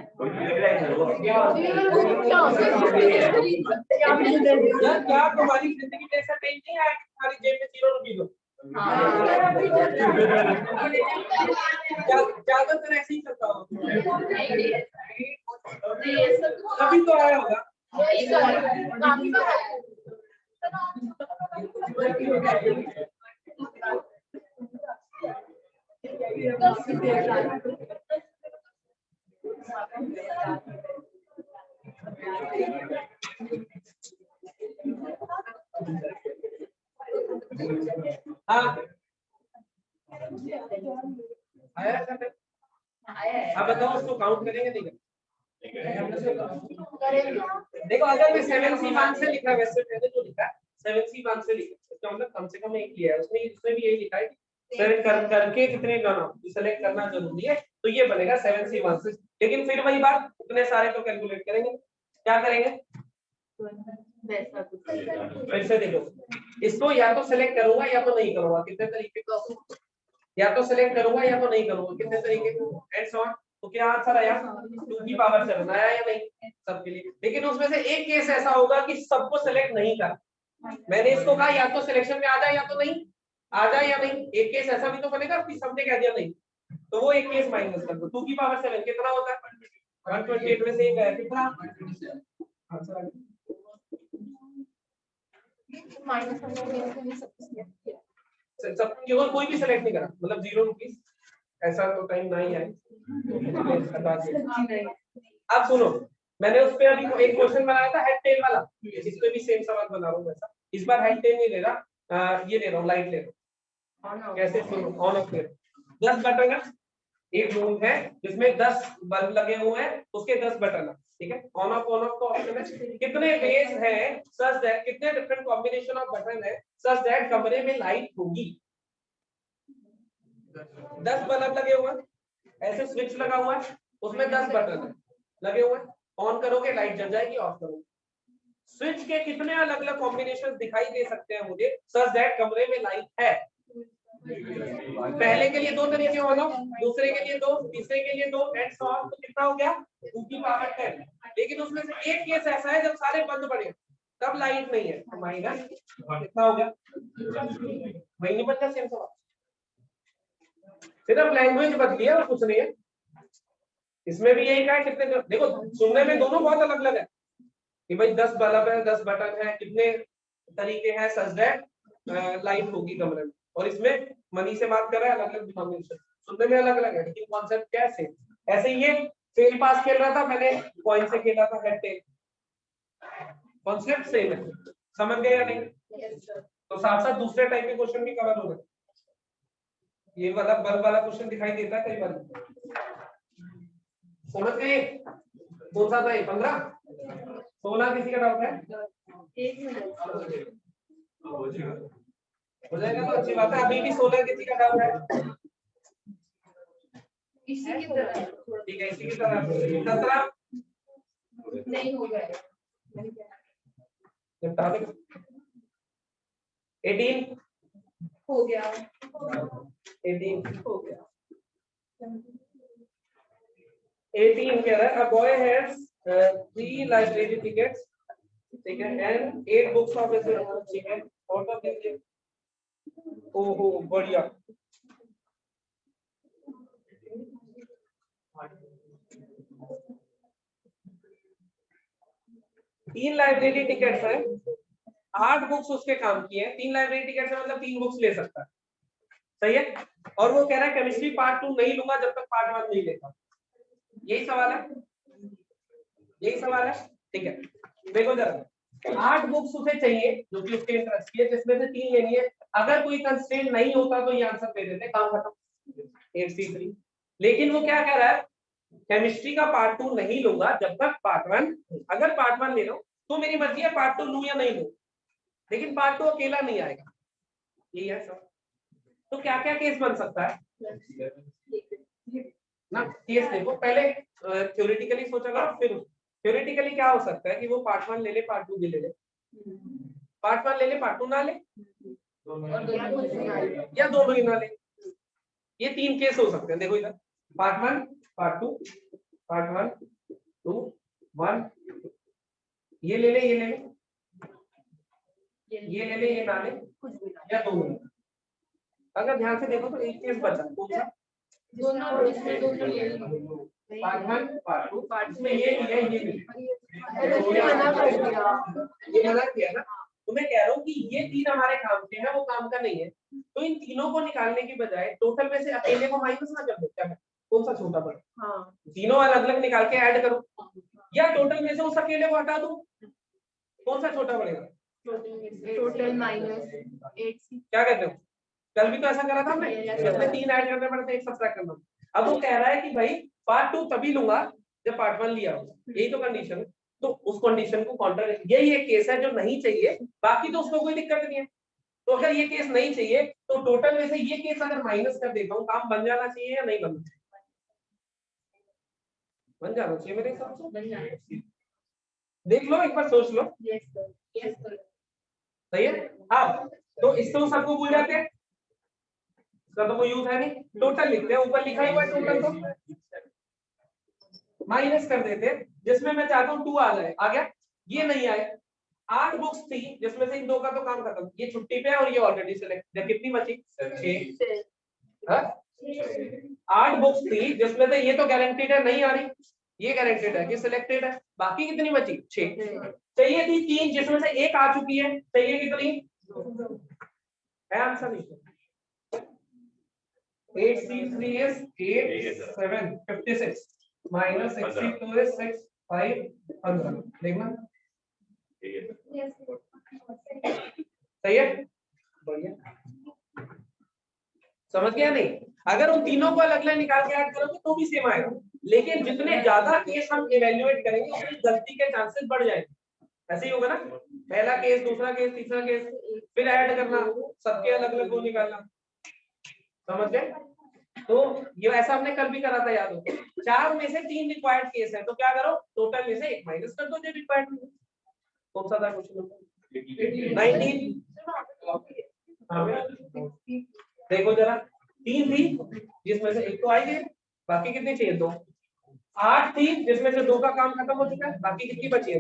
क्या तुम्हारी जिंदगी में ऐसा कहीं नहीं आया कि तुम्हारी जेब में 0 रुपीज हो? ज्यादातर ऐसे ही चलता हो, कभी तो आया होगा। हाँ आया सर? अब बताओ उसको काउंट करेंगे नहीं देखो अगर मैं 7C1 से लिखा वैसे मैंने जो लिखा 7C1 से लिखा इसका मतलब कम से कम एक लिया है उसमें भी यही लिखा है सेलेक्ट करके कितने लाना सेलेक्ट करना जरूरी है तो ये बनेगा 7C1 से लेकिन फिर वही बात इतने सारे तो कैलकुलेट करेंगे क्या करेंगे वैसे देखो इसको या तो सेलेक्ट करूंगा या तो नहीं करूंगा कितने तरीके का या तो सेलेक्ट करूंगा या तो नहीं करूंगा कितने तरीके एंड सो ऑन तो क्या आंसर आया 2 की पावर 7 आया या नहीं सबके लिए लेकिन उसमें से एक केस ऐसा होगा कि सबको सेलेक्ट नहीं करा मैंने इसको कहा या तो सिलेक्शन में आ जाए या तो नहीं आ जाए या नहीं एक केस ऐसा भी तो बनेगा कि सबने कह दिया नहीं तो वो एक केस माइनस कर दो 2 की पावर 7 कितना होता है 128 में से एक है कितना आंसर आ गया सब केवल कोई भी सेलेक्ट नहीं करा मतलब 0 रुपीस ऐसा तो टाइम नहीं है अब सुनो मैंने उस पे अभी एक क्वेश्चन बनाया था हेड टेल वाला इस पे भी सेम सवाल बना रहा हूँ वैसा इस बार हेड टेल नहीं ले रहा ये ले रहा हूँ लाइट ले रहा हूँ कैसे सुनो ऑन ऑफ ले 10 बटन है एक रूम है जिसमें 10 बल्ब लगे हुए हैं उसके 10 बटन है ठीक है ऑन ऑफ का ऑप्शन है कितने वेज है सच दैट कितने डिफरेंट कॉम्बिनेशन ऑफ बटन है सच दैट कमरे में लाइट होगी 10 बल्ब लगे हुए हैं ऐसे स्विच लगा हुआ है उसमें 10 बटन है लगे हुए हैं ऑन करोगे लाइट जल जाएगी ऑफ करोगे स्विच के कितने अलग अलग कॉम्बिनेशन दिखाई दे सकते हैं मुझे सच दैट कमरे में लाइट है पहले के लिए 2 तरीके ऑन ऑफ दूसरे के लिए 2 तीसरे के लिए 2 एंड सो ऑन तो कितना हो गया 2 की पावर 10 लेकिन उसमें से एक केस ऐसा है जब सारे बंद पड़े तब लाइट नहीं है तो माइनस कितना हो गया वही नहीं बचा सेम सवाल सिर्फ लैंग्वेज बदली है और कुछ नहीं है इसमें भी यही कहा है कितने देखो सुनने में दोनों बहुत अलग अलग है कि भाई 10 बल्ब है 10 बटन है कितने तरीके हैं सच दैट लाइट होगी कमरे में और इसमें मनी से बात कर रहा है अलग अलग डिनोमिनेशन सुनने में अलग अलग है लेकिन कॉन्सेप्ट क्या है ऐसे ही ये फेल पास खेल रहा था मैंने कॉइन से खेला था हेड टेल कॉन्सेप्ट सेम है समझ गए या नहीं तो साथ साथ दूसरे टाइप के क्वेश्चन भी कवर हो गए ये वाला बल्ब वाला क्वेश्चन दिखाई देता है कई बार समझ गए कौन सा था ये 15 16 किसी का डाउट है 1 मिनट हो जाएगा तो अच्छी बात है अभी भी 16 किसी का डाउट है इसी की तरह ठीक है इसी की तरह 17 नहीं हो गया निपटा दे 18 हो गया 18 हो गया 18 कह रहा है a boy has 3 library tickets ठीक है and 8 books of his ठीक है और तो देखिए ओहो बढ़िया तीन लाइब्रेरी टिकट्स है 8 बुक्स उसके काम की है 3 लाइब्रेरी टिकट्स है मतलब 3 बुक्स ले सकता है सही है और वो कह रहा है केमिस्ट्री पार्ट 2 नहीं लूंगा जब तक पार्ट 1 नहीं लेता यही सवाल है ठीक है देखो जरा 8 बुक्स उसे चाहिए जो कि उसके इंटरेस्ट की है जिसमें से 3 लेनी है अगर कोई कंस्ट्रेंट नहीं होता तो ये आंसर दे देते काम खत्म 8C3 लेकिन वो क्या कह रहा है केमिस्ट्री का पार्ट 2 नहीं लूंगा जब तक पार्ट 1 अगर पार्ट 1 ले लो तो मेरी मर्जी है पार्ट 2 लूं या नहीं लूं लेकिन पार्ट 2 अकेला नहीं आएगा यही है सब तो क्या क्या केस बन सकता है ना केस देखो पहले थ्योरेटिकली सोचा करो फिर थ्योरेटिकली क्या हो सकता है कि वो पार्ट 1 ले ले पार्ट 2 भी ले ले पार्ट 1 ले ले पार्ट 2 ना ले या दोनों ही ना ले ये 3 केस हो सकते हैं देखो इधर पार्ट 1 पार्ट 2 पार्ट 1 2 1 ये ले ले ये ले ले ये ले ले ये ना ले या दोनों अगर ध्यान से देखो तो एक केस बचा कौन सा पार्ट 1 पार्ट 2 पार्ट में ये भी है ये भी ये मना किया ना तो मैं कह रहा हूँ कि ये तीन हमारे काम के हैं, वो काम का नहीं है, तो इन तीनों को निकालने की बजाय टोटल में से अकेले को माइनस ना कर दो, क्या है कौन सा छोटा बड़ा? हाँ, तीनों अलग अलग निकाल के ऐड करो, या टोटल में से उस अकेले को हटा दो, कौन सा छोटा पड़ेगा? Total minus 8। क्या कहते हो? कल भी तो ऐसा करा था हमने, इसमें तीन ऐड करने पड़ते, एक सब्ट्रैक्ट करना। अब वो कह रहा है कि भाई पार्ट 2 तभी लूंगा जब पार्ट 1 लिया हो, यही तो कंडीशन है। तो उस कंडीशन को काउंटर, यही एक केस है जो नहीं चाहिए, बाकी तो उसको कोई दिक्कत नहीं है। तो अगर ये केस नहीं चाहिए तो टोटल में से ये केस अगर माइनस कर देता हूँ, काम बन जाना चाहिए या नहीं बनना चाहिए? बन जाना चाहिए मेरे हिसाब से, बन जाना चाहिए। देख लो एक बार, सोच लो। यस सर, यस सर, सही है। अब तो इससे वो सबको भूल जाते हैं, इसका तो कोई यूज है नहीं, टोटल लिखते हैं, ऊपर लिखा हुआ है टोटल, तो माइनस कर देते हैं, जिसमें मैं चाहता हूँ 2 आ जाए, आ गया, ये नहीं आए। 8 बुक्स थी जिसमें से इन 2 का तो काम खत्म, ये छुट्टी पे है और ये ऑलरेडी सिलेक्ट, कितनी बची? 6। 8 बुक्स थी जिसमें से ये तो गारंटीड है नहीं आ रही, ये गारंटीड है कि सिलेक्टेड है, बाकी कितनी बची? 6। चाहिए थी 3 जिसमें से 1 आ चुकी है, चाहिए कितनी? है आंसर नहीं? 8 C3 is 8 7 56 minus 62 is 6 5 15, देखना सही है, बढ़िया। समझ गया नहीं? अगर उन तीनों को अलग अलग निकाल के ऐड करोगे तो भी सेम आएगा, लेकिन जितने ज्यादा केस हम इवेल्युएट करेंगे उतनी गलती के चांसेस बढ़ जाएंगे। ऐसे ही होगा ना, पहला केस, दूसरा केस, तीसरा केस, फिर ऐड करना, सबके अलग अलग को निकालना, समझ गए? तो ये ऐसा हमने कल भी करा था, याद हो? 4 में से 3 रिक्वायर्ड केस है, तो क्या करो, टोटल में से 1 माइनस कर दो जो रिक्वायर्ड है। कौन सा था क्वेश्चन? 19। देखो जरा, 3 थी जिसमें से 1 तो आई है, बाकी कितनी चाहिए? 2। 8 थी जिसमें से 2 का काम खत्म हो चुका है, बाकी कितनी बची है?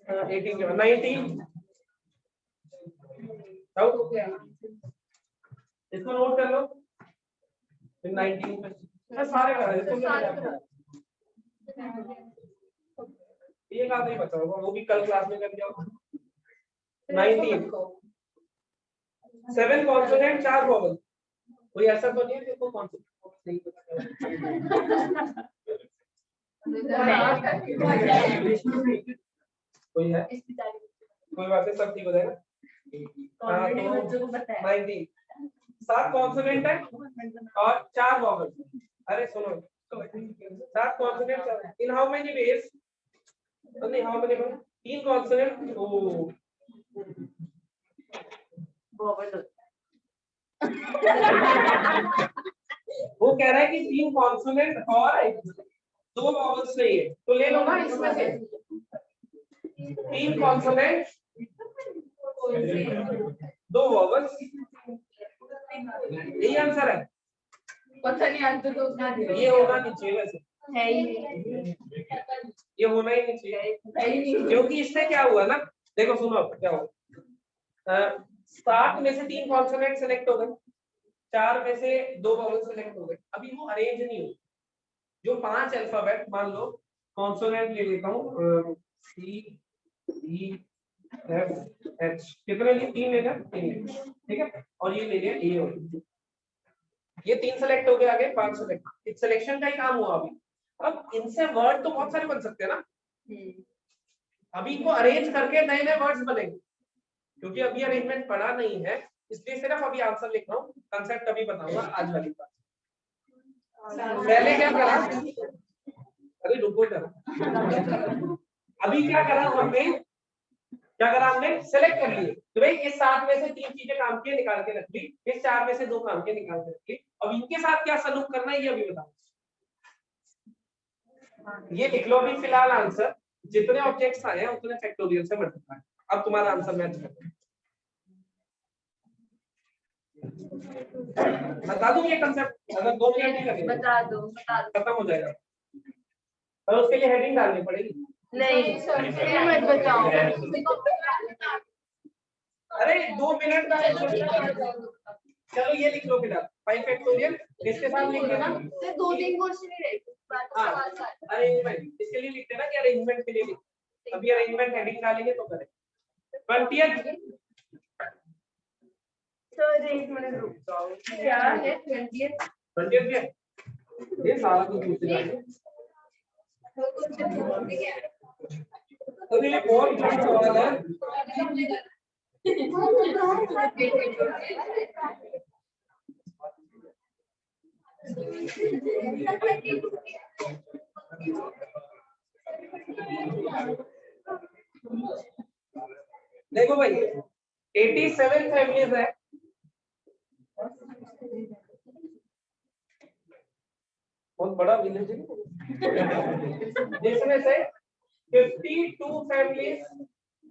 18 के बाद 19। आउट हो गया, इसको नोट कर लो, 19 मैं सारे कर रहे, ये कहाँ नहीं बचा होगा, वो भी कल क्लास में कर दिया। 19 7 कॉन्सोनेंट 4 वोवेल, कोई ऐसा तो नहीं है जिसको कॉन्सोनेंट नहीं पता? कोई है? कोई बात है, सब ठीक हो जाएगा। 19 7 कॉन्सोनेंट है और 4 वोवेल। अरे सुनो, 7 consonant in how many ways, नहीं हाउ मेनी, 3 कॉन्सोनेंट ओ वोवेल। वो कह रहा है कि 3 कॉन्सोनेंट और 2 वोवेल्स चाहिए, तो ले लो ना इसमें से 3 कॉन्सोनेंट 2 वोवेल्स, यही आंसर है। पता नहीं आंसर तो उतना दे, ये होना नहीं चाहिए वैसे, है ही नहीं, ये होना ही नहीं चाहिए, क्योंकि इससे क्या हुआ ना, देखो सुनो क्या हुआ, 7 में से 3 कॉन्सोनेंट सेलेक्ट हो गए, 4 में से 2 वोवेल सेलेक्ट हो गए, अभी वो अरेंज नहीं हुई। जो 5 अल्फाबेट, मान लो कॉन्सोनेंट ले लेता हूँ, सी ई एफ एच, कितने लिए? 3 लेगा, 3, ठीक है, और ये ले लिया ए और ये 3 सेलेक्ट हो गए, आगे 5 सेलेक्ट, इस सिलेक्शन का ही काम हुआ अभी। अब इनसे वर्ड तो बहुत सारे बन सकते हैं ना, अभी इनको अरेंज करके नए नए वर्ड्स बनेंगे, क्योंकि अभी अरेंजमेंट पढ़ा नहीं है, इसलिए सिर्फ अभी आंसर लिख रहा हूँ, कंसेप्ट अभी बताऊंगा आज वाली बात। पहले क्या करा, अरे रुको जरा, अभी क्या करा हमने, क्या करा हमने, सेलेक्ट कर लिए, तो भाई इस 7 में से 3 चीजें काम की निकाल के रख ली, इस 4 में से 2 काम के निकाल के रख ली, अब इनके साथ क्या सलूक करना है ये अभी बताओ। ये लिख लो अभी फिलहाल आंसर, जितने ऑब्जेक्ट्स आए हैं उतने फैक्टोरियल से मल्टीप्लाई, अब तुम्हारा आंसर मैच करता है। बता दूं ये कंसेप्ट, अगर 2 मिनट नहीं लगेंगे बता दो, खत्म हो जाएगा, और उसके लिए हेडिंग डालनी पड़ेगी। नहीं सर मत बताओ, अरे 2 मिनट का, चलो ये लिख लो फिलहाल 5 फैक्टोरियल, इसके साथ लिख देना सिर्फ 2-3 क्वेश्चन ही रहेंगे, अरेंजमेंट, इसके लिए लिख देना कि अरेंजमेंट के लिए लिख, अभी अरेंजमेंट हेडिंग डालेंगे तो करें 20th। सर एक मिनट रुक जाओ, क्या है 20th ये सारा कुछ पूछना है। अभी बहुत बड़ा सवाल है। देखो भाई 87 फैमिलीज है, बहुत बड़ा विलेज है, जिसमें से 52 फैमिलीज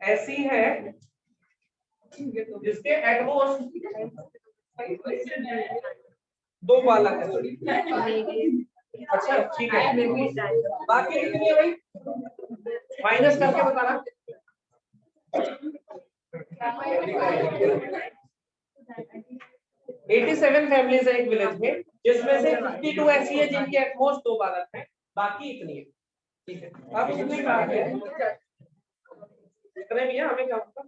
ऐसी है जिसके एटमोस्ट 2 बालक है। अच्छा ठीक है, बाकी कितनी है भाई, माइनस करके बताना। 87 फैमिलीज है एक विलेज में, जिसमें से 52 ऐसी है जिनके एटमोस्ट 2 बालक हैं, बाकी इतनी है। ठीक है, अब इसमें कहा है इतने भी है, हमें क्या होगा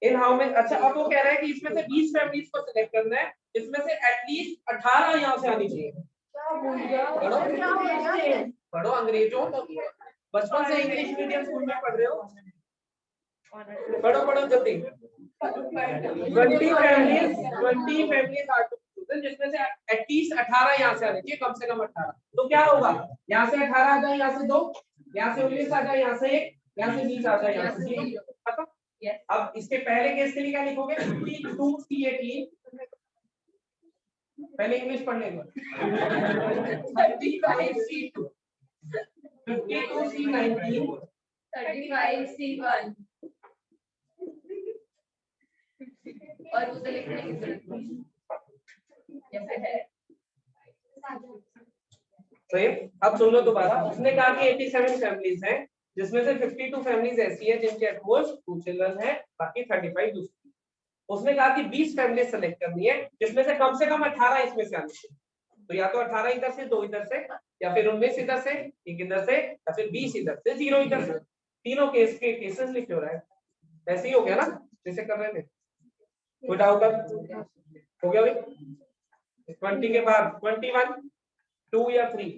इन हाउ में। अच्छा अब वो कह रहा है कि इसमें से 20 फैमिलीज को सिलेक्ट करना है, जिसमें से एटलीस्ट 18 यहाँ से आनी चाहिए। पढ़ो अंग्रेजों, बचपन से इंग्लिश मीडियम स्कूल में पढ़ रहे हो, पढ़ो जल्दी। 20 फैमिलीज आर टू चूजन, जिसमें से एटलीस्ट 18 यहाँ से आने चाहिए, कम से कम 18। तो क्या होगा, यहाँ से 18 आ जाए, यहाँ से 2, यहाँ से 19 आ जाए, यहाँ से 1, यहाँ से 20 आ जाए, यहाँ से 0। खत्म। अब इसके पहले केस के लिए क्या लिखोगे, 52C18, पहले इंग्लिश पढ़ लेंगे। 35C2, 52C19, 35C1 और उसे लिखने की जरूरत नहीं है। सही। अब सुन लो दोबारा, उसने कहा कि 87 फैमिलीज हैं, जिसमें से 52 फैमिलीज ऐसी है जिनके एटमोस्ट 2 चिल्ड्रन है, बाकी 35 दूसरी। उसने कहा कि 20 फैमिली सेलेक्ट करनी है, जिसमें से कम 18 इसमें से आनी चाहिए। तो या तो 18 इधर से, 2 इधर से, या फिर 19 इधर से, 1 इधर से, या फिर 20 इधर से, 0 इधर से। तीनों केस के केसेस लिखे हो रहा है, ऐसे ही हो गया ना जैसे कर रहे थे। कोई डाउट हो गया भाई? 20 के बाद 21, 2 या 3?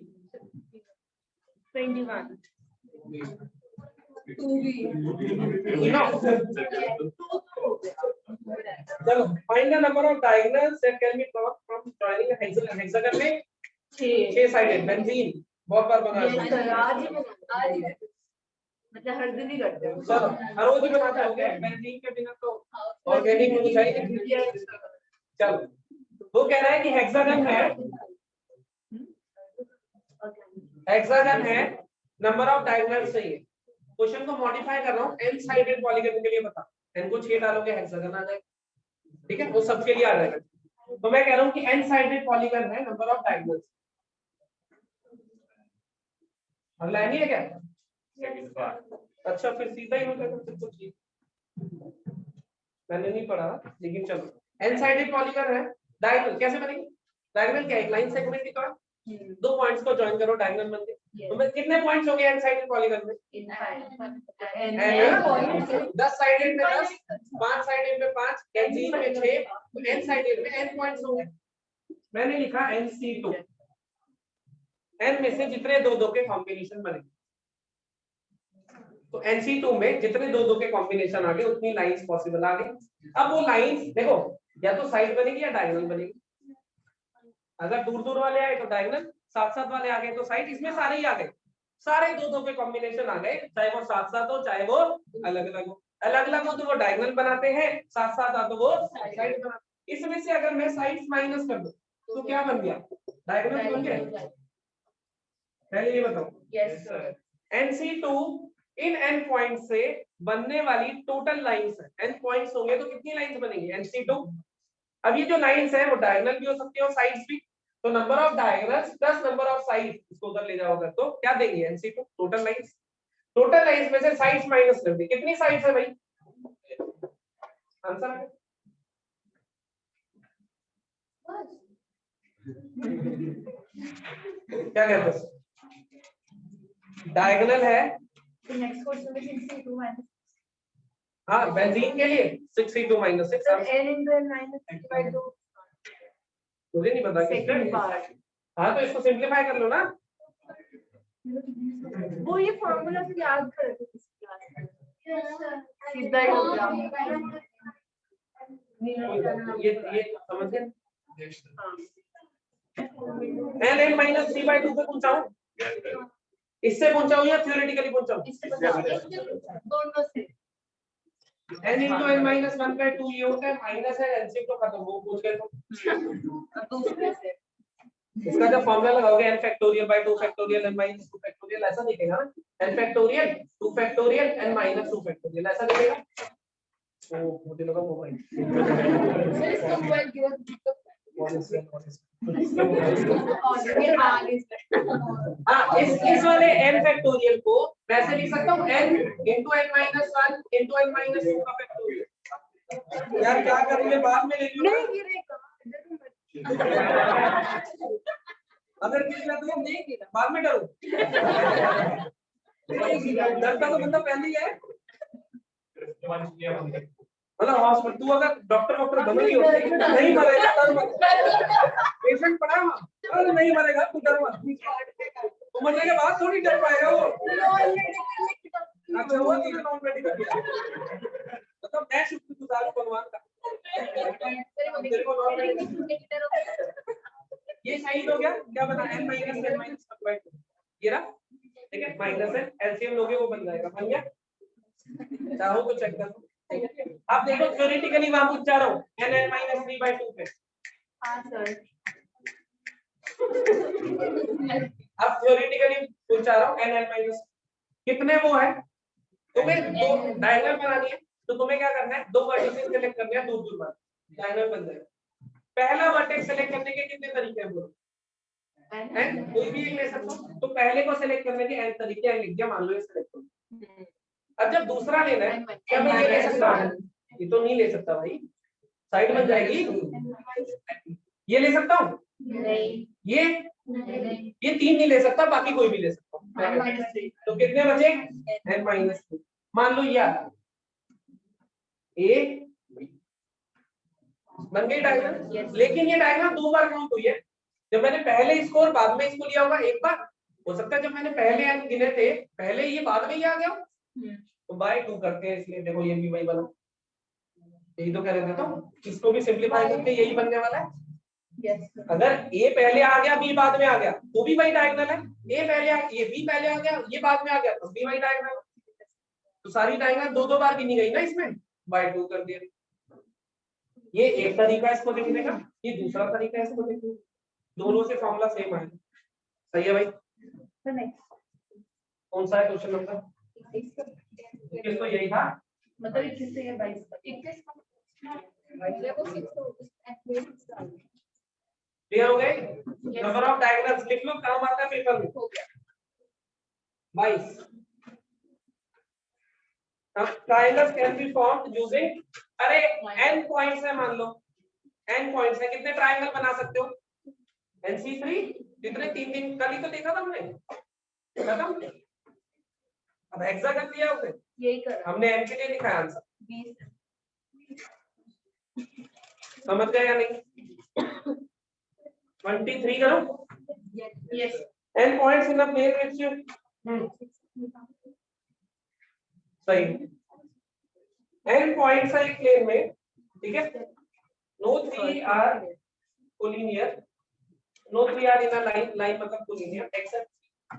21 चलो find the number of diagonals that can be drawn from joining a hexagon में 6 साइडेड बेंजीन। बहुत बार बना है, मतलब हर दिन ही करते हो। चलो हर रोज ही बनाते हो गए, बेंजीन के बिना तो ऑर्गेनिक होनी चाहिए। चलो वो कह रहा है कि हेक्सागन है, नंबर ऑफ डायगोनल्स चाहिए। क्वेश्चन को मॉडिफाई कर रहा हूँ, n साइडेड पॉलीगन के लिए बता, n को 6 डालोगे हेक्सागन आ जाएगा। ठीक है, वो सबके लिए आ जाएगा। तो मैं कह रहा हूँ कि n साइडेड पॉलीगन है, नंबर ऑफ डायगोनल्स। अगला नहीं है क्या? अच्छा फिर सीधा ही हो जाएगा, फिर कुछ मैंने नहीं पढ़ा, लेकिन चलो n साइडेड पॉलीगन है। डायगोनल कैसे बनेगी? डायगोनल क्या, एक लाइन सेगमेंट की तरह 2 पॉइंट्स को ज्वाइन करो, डायगोनल बन गए। तो मैं कितने पॉइंट्स हो गए n साइडेड पॉलीगन में? 10 साइडेड में 10, 5 साइडेड में 5, बेंजीन में 6, तो n साइडेड में n पॉइंट्स होंगे। मैंने लिखा NC2, n में से जितने 2-2 के कॉम्बिनेशन बनेंगे। तो NC2 में जितने 2-2 के कॉम्बिनेशन आ गए, उतनी लाइंस पॉसिबल आ गई। अब वो लाइंस देखो, या तो साइड बनेगी या डायगोनल बनेगी। अगर दूर वाले आए तो डायगोनल, साथ वाले आ गए तो साइड। इसमें सारे ही आ गए, सारे 2-2 के कॉम्बिनेशन आ गए, चाहे वो साथ हो चाहे वो अलग-अलग हो। अलग-अलग हो तो वो डायगोनल बनाते हैं, साथ आ तो वो साइड बनाते हैं। इसमें से अगर मैं साइड्स माइनस कर दूं तो क्या बन गया? डायगोनल बन गया। पहले ये बताओ। Yes sir. NC2 इन n पॉइंट से बनने वाली टोटल लाइंस है। n पॉइंट्स होंगे तो कितनी लाइंस बनेंगी? NC2। अब ये जो लाइंस है वो डायगोनल भी हो सकती है और साइड्स भी। तो number of diagonals plus number of sides, इसको उधर ले जाओगे तो क्या देंगे? NC2 total lines. Total lines में से साइड्स माइनस कर दी, कितनी साइड्स है भाई? आंसर है क्या कहते हैं? डायगोनल है। तो नेक्स्ट क्वेश्चन में 62 माइनस हाँ बेंजीन के लिए 6C2 minus 6 n into n minus 6/2 मुझे नहीं पता सेकंड किसका। पार्ट। हाँ तो इसको सिंप्लीफाई कर लो ना। वो ये फॉर्मूला से याद कर रहे थे किसी क्लास में, सीधा ही हो गया। ये समझ गए। n minus 3/2 पे पहुंचाऊं, इससे पहुंचाऊं या थ्योरेटिकली पहुंचाऊं? दोनों से n into n minus 1/2 ये होता है, माइनस है एलसीएम तो खत्म, वो पूछ गए तो दूसरे से इसका जब फॉर्मूला लगाओगे n factorial by 2 factorial n minus 2 factorial ऐसा दिखेगा ना, n factorial 2 factorial n minus 2 factorial ऐसा दिखेगा। ओ मुझे लगा मोबाइल हाँ इस वाले n फैक्टोरियल को वैसे लिख सकता हूँ n into n minus 1 into n minus 2 का फैक्टोरियल। यार क्या करेंगे बाद में ले लो नहीं गिरेगा अगर गिरेगा तो नहीं गिरा बाद में डरो। डरता तो बंदा पहले ही है। मतलब हॉस्पिटल तू अगर डॉक्टर बन ही नहीं मरेगा पेशेंट पड़ा अरे नहीं मरेगा तू डर मत, तो मरने के बाद थोड़ी डर पाएगा वो। अच्छा वो तुझे नॉन मेडिकल किया मतलब मैं शुक्रगुजार हूं भगवान का तेरे को नॉन मेडिकल। ये सही हो गया, क्या बना n minus 1/2 ये रहा ठीक है, माइनस है एलसीएम लोगे वो बन जाएगा, बन गया। चाहो तो चेक कर लो। आप देखो थ्योरेटिकली वहां पूछ जा रहा हूं n minus 3/2 पे। हां सर अब थ्योरेटिकली पूछ जा रहा हूं n minus कितने वो है, तुम्हें दो डायगोनल बनानी है तो तुम्हें क्या करना है, दो वर्टिसेस सेलेक्ट करने हैं दूर दूर पर, डायगोनल बन जाएगा। पहला वर्टेक्स सेलेक्ट करने के कितने तरीके हैं बोलो? n कोई भी एक ले सकता हूं, तो पहले को सेलेक्ट करने के n तरीके हैं, लिख दिया मान लो ये सेलेक्ट करो। अब जब दूसरा लेना है क्या मैं ये ले सकता हूं? ये तो नहीं ले सकता भाई, साइड बन जाएगी। ये ले सकता हूं? नहीं ये तीन नहीं ले सकता, बाकी कोई भी ले सकता हूं। तो कितने बचे? n minus 2। मान लो ये आ ए बन गई डायगोनल, लेकिन ये डायगोनल दो बार काउंट हुई है। जब मैंने पहले इसको और बाद में इसको लिया होगा एक बार, हो सकता है जब मैंने पहले n गिने थे पहले ये बाद में ही आ गया तो बाय 2 करते हैं, इसलिए देखो ये भी वही बना। यही तो कह रहे थे, तो इसको भी सिंपलीफाई करके यही बनने वाला है। अगर a पहले आ गया b बाद में आ गया तो भी वही डायगोनल है, a पहले आ ये b पहले आ गया ये बाद में आ गया तो भी वही डायगोनल। तो सारी डायगोनल दो दो बार गिनी गई ना इसमें, बाय 2 कर दिया। ये एक तरीका है इसको लिखने का, ये दूसरा तरीका है इसको लिखने का, दोनों से फॉर्मूला सेम है। सही है भाई? कौन सा है क्वेश्चन नंबर? 21 तो यही था, मतलब 21 से 22 तक 21 क्लियर हो गए? नंबर ऑफ डायगोनल्स लिख लो, काम आता है पेपर में। 22 triangles can be formed using, अरे n पॉइंट्स है मान लो, n पॉइंट्स है, कितने ट्रायंगल बना सकते हो? NC3 कितने? तीन कल ही तो देखा था हमने, खत्म। अब हेक्सागन दिया उसे, यही कर हमने n के लिए लिखा है आंसर, समझ गए या नहीं? 23 करो। Yes n points in a plane ratio, सही। n पॉइंट्स है एक प्लेन में, ठीक है। No three are collinear, no three are in a line, line मतलब कोलिनियर एक्सेप्ट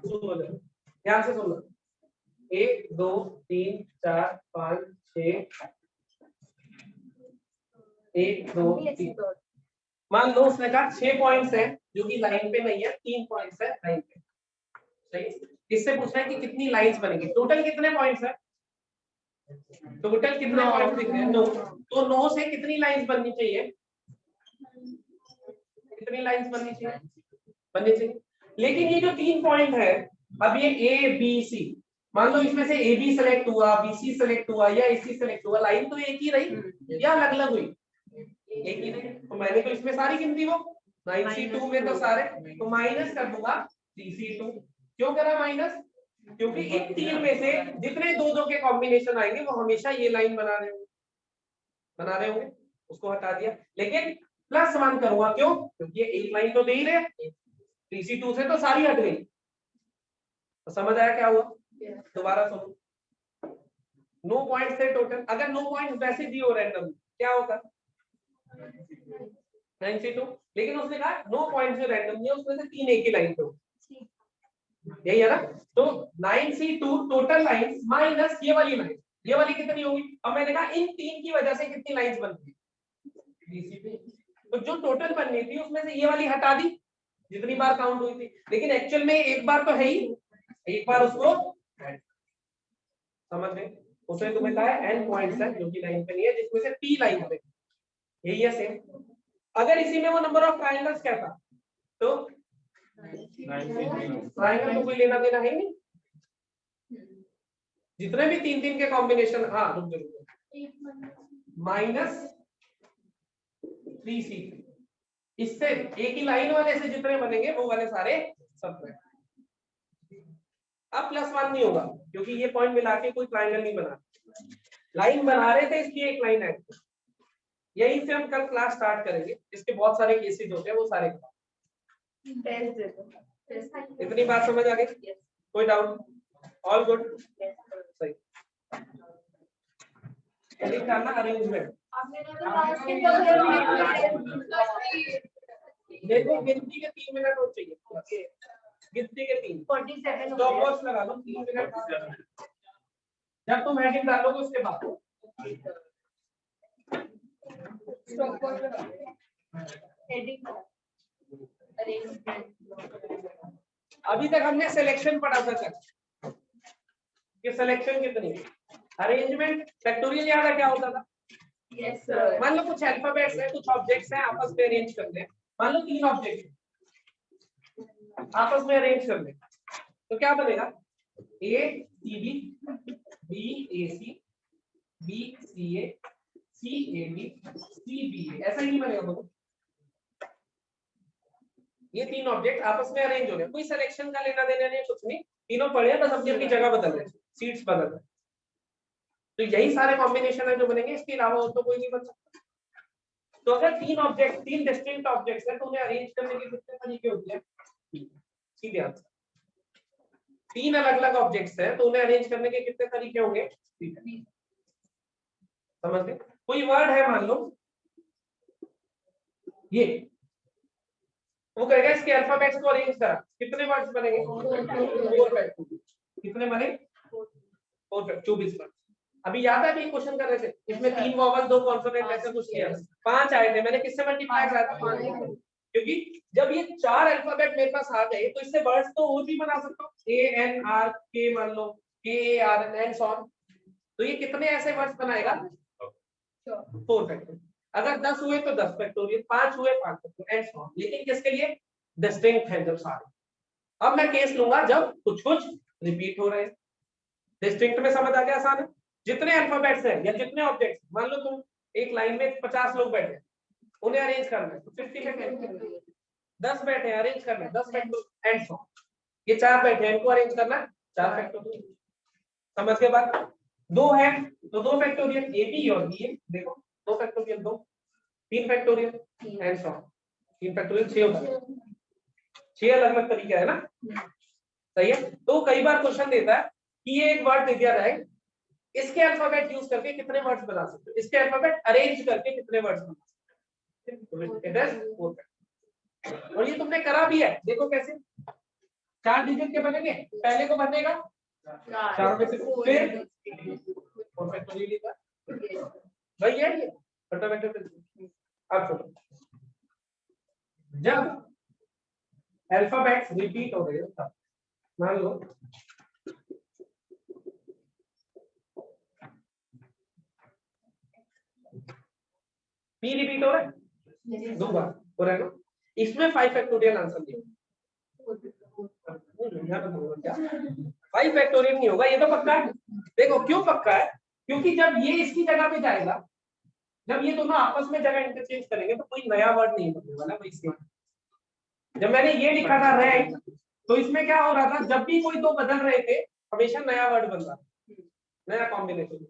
सुनो जरा ध्यान से सुनो, 1 2 3 4 5 6 1 2 3 मान लो उसने कहा 6 पॉइंट्स हैं जो कि लाइन पे नहीं है, 3 पॉइंट्स है लाइन पे, सही। इससे पूछना है कि कितनी लाइंस बनेंगी, टोटल कितने पॉइंट्स है, टोटल कितने पॉइंट्स दिख रहे हैं? 9। तो 9 से कितनी लाइंस बननी चाहिए? कितनी लाइंस बननी चाहिए? लेकिन ये जो 3 पॉइंट है, अब ये ए बी सी, मान लो इसमें से ए बी सेलेक्ट हुआ, बी सी सेलेक्ट हुआ या ए सी सेलेक्ट हुआ, लाइन तो एक ही रही या अलग अलग हुई? एक ही रही। तो मैंने तो इसमें सारी गिनती वो 9C2 में तो सारे, तो माइनस कर दूंगा 3C2। क्यों करा माइनस? क्योंकि इन तीन में से जितने दो दो के कॉम्बिनेशन आएंगे वो हमेशा ये लाइन बना रहे होंगे, उसको हटा दिया। लेकिन +1 करूंगा, क्यों? क्योंकि ये एक लाइन तो दे ही रहे, TC2 से तो सारी हट गई। तो समझ आया क्या हुआ? दोबारा सुनो, नो पॉइंट से टोटल, अगर नो पॉइंट वैसे दिए हो रैंडम क्या होता? 9C2, लेकिन उसने कहा नो पॉइंट से रैंडम नहीं, उसमें से 3 एक ही लाइन पे हो, यही है ना? तो 9C2 टोटल लाइंस माइनस ये वाली लाइन, ये वाली कितनी होगी? अब मैंने कहा इन 3 की वजह से कितनी लाइंस बनती है, तो जो टोटल बननी थी उसमें से ये वाली हटा दी जितनी बार काउंट हुई थी, लेकिन एक्चुअल में एक बार तो है ही, एक बार उसको समझ गए। उसने तुम्हें कहा है n पॉइंट्स है जो कि लाइन पे नहीं है, जिसमें से p लाइन पे, यही है सेम। अगर इसी में वो नंबर ऑफ ट्रायंगल्स कहता तो ट्रायंगल तो कोई लेना देना है नहीं, जितने भी 3 के कॉम्बिनेशन, हाँ रुक -3C3, इससे एक ही लाइन वाले से जितने बनेंगे वो वाले सारे सब में। अब +1 नहीं होगा क्योंकि ये पॉइंट मिला के कोई ट्रायंगल नहीं बना, लाइन बना रहे थे इसलिए एक लाइन है। यहीं से हम कल क्लास स्टार्ट करेंगे, इसके बहुत सारे केसेस होते हैं, वो सारे इतनी बात समझ आ गई? कोई डाउट? All good? सही। एडिट करना अरेंजमेंट देखो, गिनती के 3 मिनट और चाहिए, गिनती के 3 स्टॉप वॉच लगा लो 3 मिनट, जब तुम हेडिंग डालोगे उसके बाद स्टॉप वॉच लगा हेडिंग। अभी तक हमने सिलेक्शन पढ़ा था सर, कि सिलेक्शन कितनी, अरेंजमेंट, फैक्टोरियल याद है क्या होता था? Yes sir. मान लो कुछ अल्फाबेट्स हैं, कुछ ऑब्जेक्ट्स हैं, आपस में अरेंज करने हैं। मान लो 3 ऑब्जेक्ट आपस में अरेंज करने, तो क्या बनेगा? ACB, BAC, BCA, CAB, CBA, ऐसा ही बनेगा बोलो। ये 3 ऑब्जेक्ट आपस में अरेंज हो गए, कोई सिलेक्शन का लेना देना नहीं, कुछ नहीं, तीनों पढ़े बस अपनी अपनी जगह बदल रहे, सीट्स बदल रहे। तो यही सारे कॉम्बिनेशन है जो बनेंगे, इसके अलावा और तो कोई नहीं बन सकता। तो अगर 3 ऑब्जेक्ट, 3 डिस्टिंक्ट ऑब्जेक्ट्स हैं, तो उन्हें अरेंज करने के कितने तरीके होते हैं? सीधे आंसर, 3 अलग अलग ऑब्जेक्ट्स हैं तो उन्हें अरेंज करने के कितने तरीके होंगे? समझ गए? कोई वर्ड है, मान लो ये, वो कहेगा इसके अल्फाबेट्स को अरेंज करा, कितने वर्ड्स बनेंगे? 4 फैक्टोरियल। कितने बने? 4 24 वर्ड। अभी याद है अभी क्वेश्चन कर रहे थे, इसमें 3 वॉवल 2 कॉन्सोनेंट ऐसा कुछ किया, 5 आए थे, मैंने किससे मल्टीप्लाई करा था? 5, क्योंकि जब ये 4 अल्फाबेट मेरे पास आ गए तो इससे वर्ड्स तो और भी बना सकता हूँ, ANRK, मान लो KARN एंड सो ऑन। तो ये कितने ऐसे वर्ड्स बनाएगा? 4 फैक्टोरियल। अगर 10 हुए तो 10 फैक्टोरियल, 5 हुए 5 फैक्टोरियल एंड सो ऑन। लेकिन किसके लिए? डिस्टिंक्ट है जब सारे। अब मैं केस लूंगा जब कुछ कुछ रिपीट हो रहे हैं। डिस्टिंक्ट में समझ आ गया आसान है? जितने अल्फाबेट्स हैं या जितने ऑब्जेक्ट्स, मान लो तुम एक लाइन में 50 लोग बैठे, उन्हें अरेंज करना है तो 50 में 10 बैठे हैं, अरेंज करना है 10 फैक्टोरियल एंड सो। ये 4 बैठे हैं, इनको अरेंज करना है 4 फैक्टोरियल। समझ के बाद 2 है तो 2 फैक्टोरियल, ए बी और बी, देखो 2 factorial 2, 3 factorial and so, 3 factorial 6 होता है। 6 अलग अलग तरीके है ना, सही है? तो कई बार क्वेश्चन देता है कि ये एक वर्ड दे दिया जाए, इसके अल्फाबेट यूज करके कितने वर्ड्स बना सकते हो, इसके अल्फाबेट अरेंज करके कितने वर्ड्स बना सकते हो। और ये तुमने करा भी है, देखो कैसे 4 डिजिट के बनेंगे, पहले को बनेगा 4 में से फिर वही है ये फटाफट। अब सुनो, जब अल्फाबेट्स रिपीट हो रहे हो तब, मान लो पी रिपीट हो रहा है 2 बार, हो रहा है ना? इसमें 5 फैक्टोरियल आंसर नहीं, 5 फैक्टोरियल नहीं होगा, ये तो पक्का है। देखो क्यों पक्का है? क्योंकि जब ये इसकी जगह पे जाएगा, जब ये दोनों आपस में जगह इंटरचेंज करेंगे तो कोई नया वर्ड नहीं बनने वाला। जब मैंने ये लिखा था रेड, तो इसमें क्या हो रहा था, जब भी कोई 2 बदल रहे थे हमेशा नया वर्ड बन रहा है, नया कॉम्बिनेशन।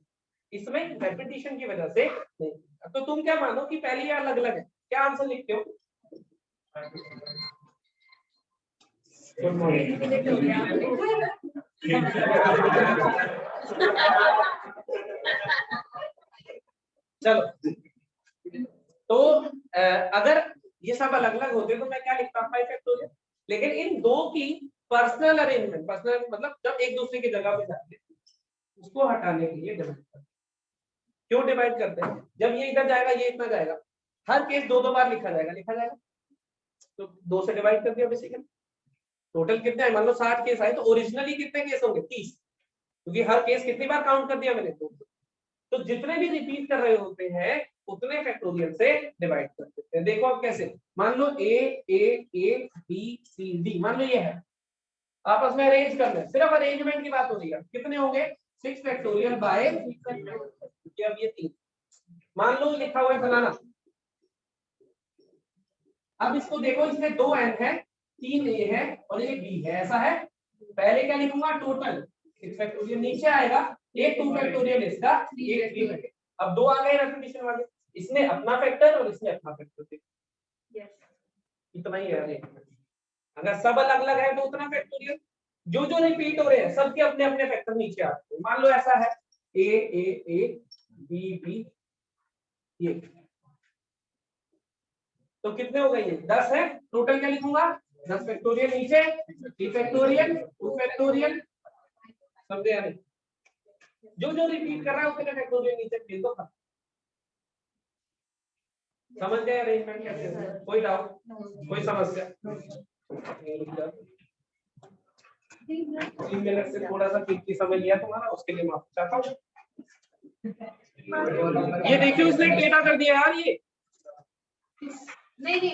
इसमें रेपिटेशन की वजह से नहीं। तो तुम क्या मानो कि पहले ये अलग अलग है, क्या आंसर लिखते हो? Good morning. चलो, तो अगर ये सब अलग अलग होते तो मैं क्या लिखता 5 फैक्टोरियल, लेकिन इन दो की पर्सनल अरेंजमेंट, पर्सनल मतलब जब एक दूसरे की जगह पे जाते हैं उसको हटाने के लिए डिवाइड करते हैं। क्यों डिवाइड करते हैं? जब ये इधर जाएगा ये इतना जाएगा, हर केस दो दो बार लिखा जाएगा, तो 2 से डिवाइड कर दिया बेसिकली। टोटल कितने आए? मान लो 60 केस आए, तो ओरिजिनली कितने केस होंगे? 30, क्योंकि हर केस कितनी बार काउंट कर दिया मैंने, तो जितने भी रिपीट कर रहे होते हैं उतने फैक्टोरियल से डिवाइड कर देते हैं। देखो अब कैसे, मान लो ए बी सी डी, मान लो ये है, आपस में अरेंज कर लें, सिर्फ अरेंजमेंट की बात हो रही है। कितने होंगे? 6 फैक्टोरियल बाय, अब ये 3, मान लो लिखा हुआ है फलाना। अब इसको देखो, इसमें 2 n है, 3 a है और 1 b है, ऐसा है। पहले क्या लिखूंगा? टोटल 6 फैक्टोरियल, नीचे आएगा एक 2 फैक्टोरियल इसका, एक 3 फैक्टोरियल। अब 2 आ गए रेपिटेशन वाले, इसने अपना फैक्टर और इसने अपना फैक्टर। इतना ही है। अगर सब अलग अलग है तो उतना फैक्टोरियल, जो जो रिपीट हो रहे हैं सबके अपने अपने फैक्टर नीचे आते हैं। मान लो ऐसा है ए बी बी, ये तो कितने हो गए? ये 10 है। टोटल क्या लिखूंगा? 10 फैक्टोरियल, नीचे 3 फैक्टोरियल 2 फैक्टोरियल, समझे यानी? जो जो रिपीट कर रहा है उतने फैक्टोरियल नीचे भेज दो। समझ गए अरेंजमेंट कैसे है? कोई डाउट, कोई समस्या? 3 मिनट से थोड़ा सा कीमती समय लिया तुम्हारा, उसके लिए माफी चाहता हूँ। ये देखिए उसने टेढ़ा कर दिया यार, ये नहीं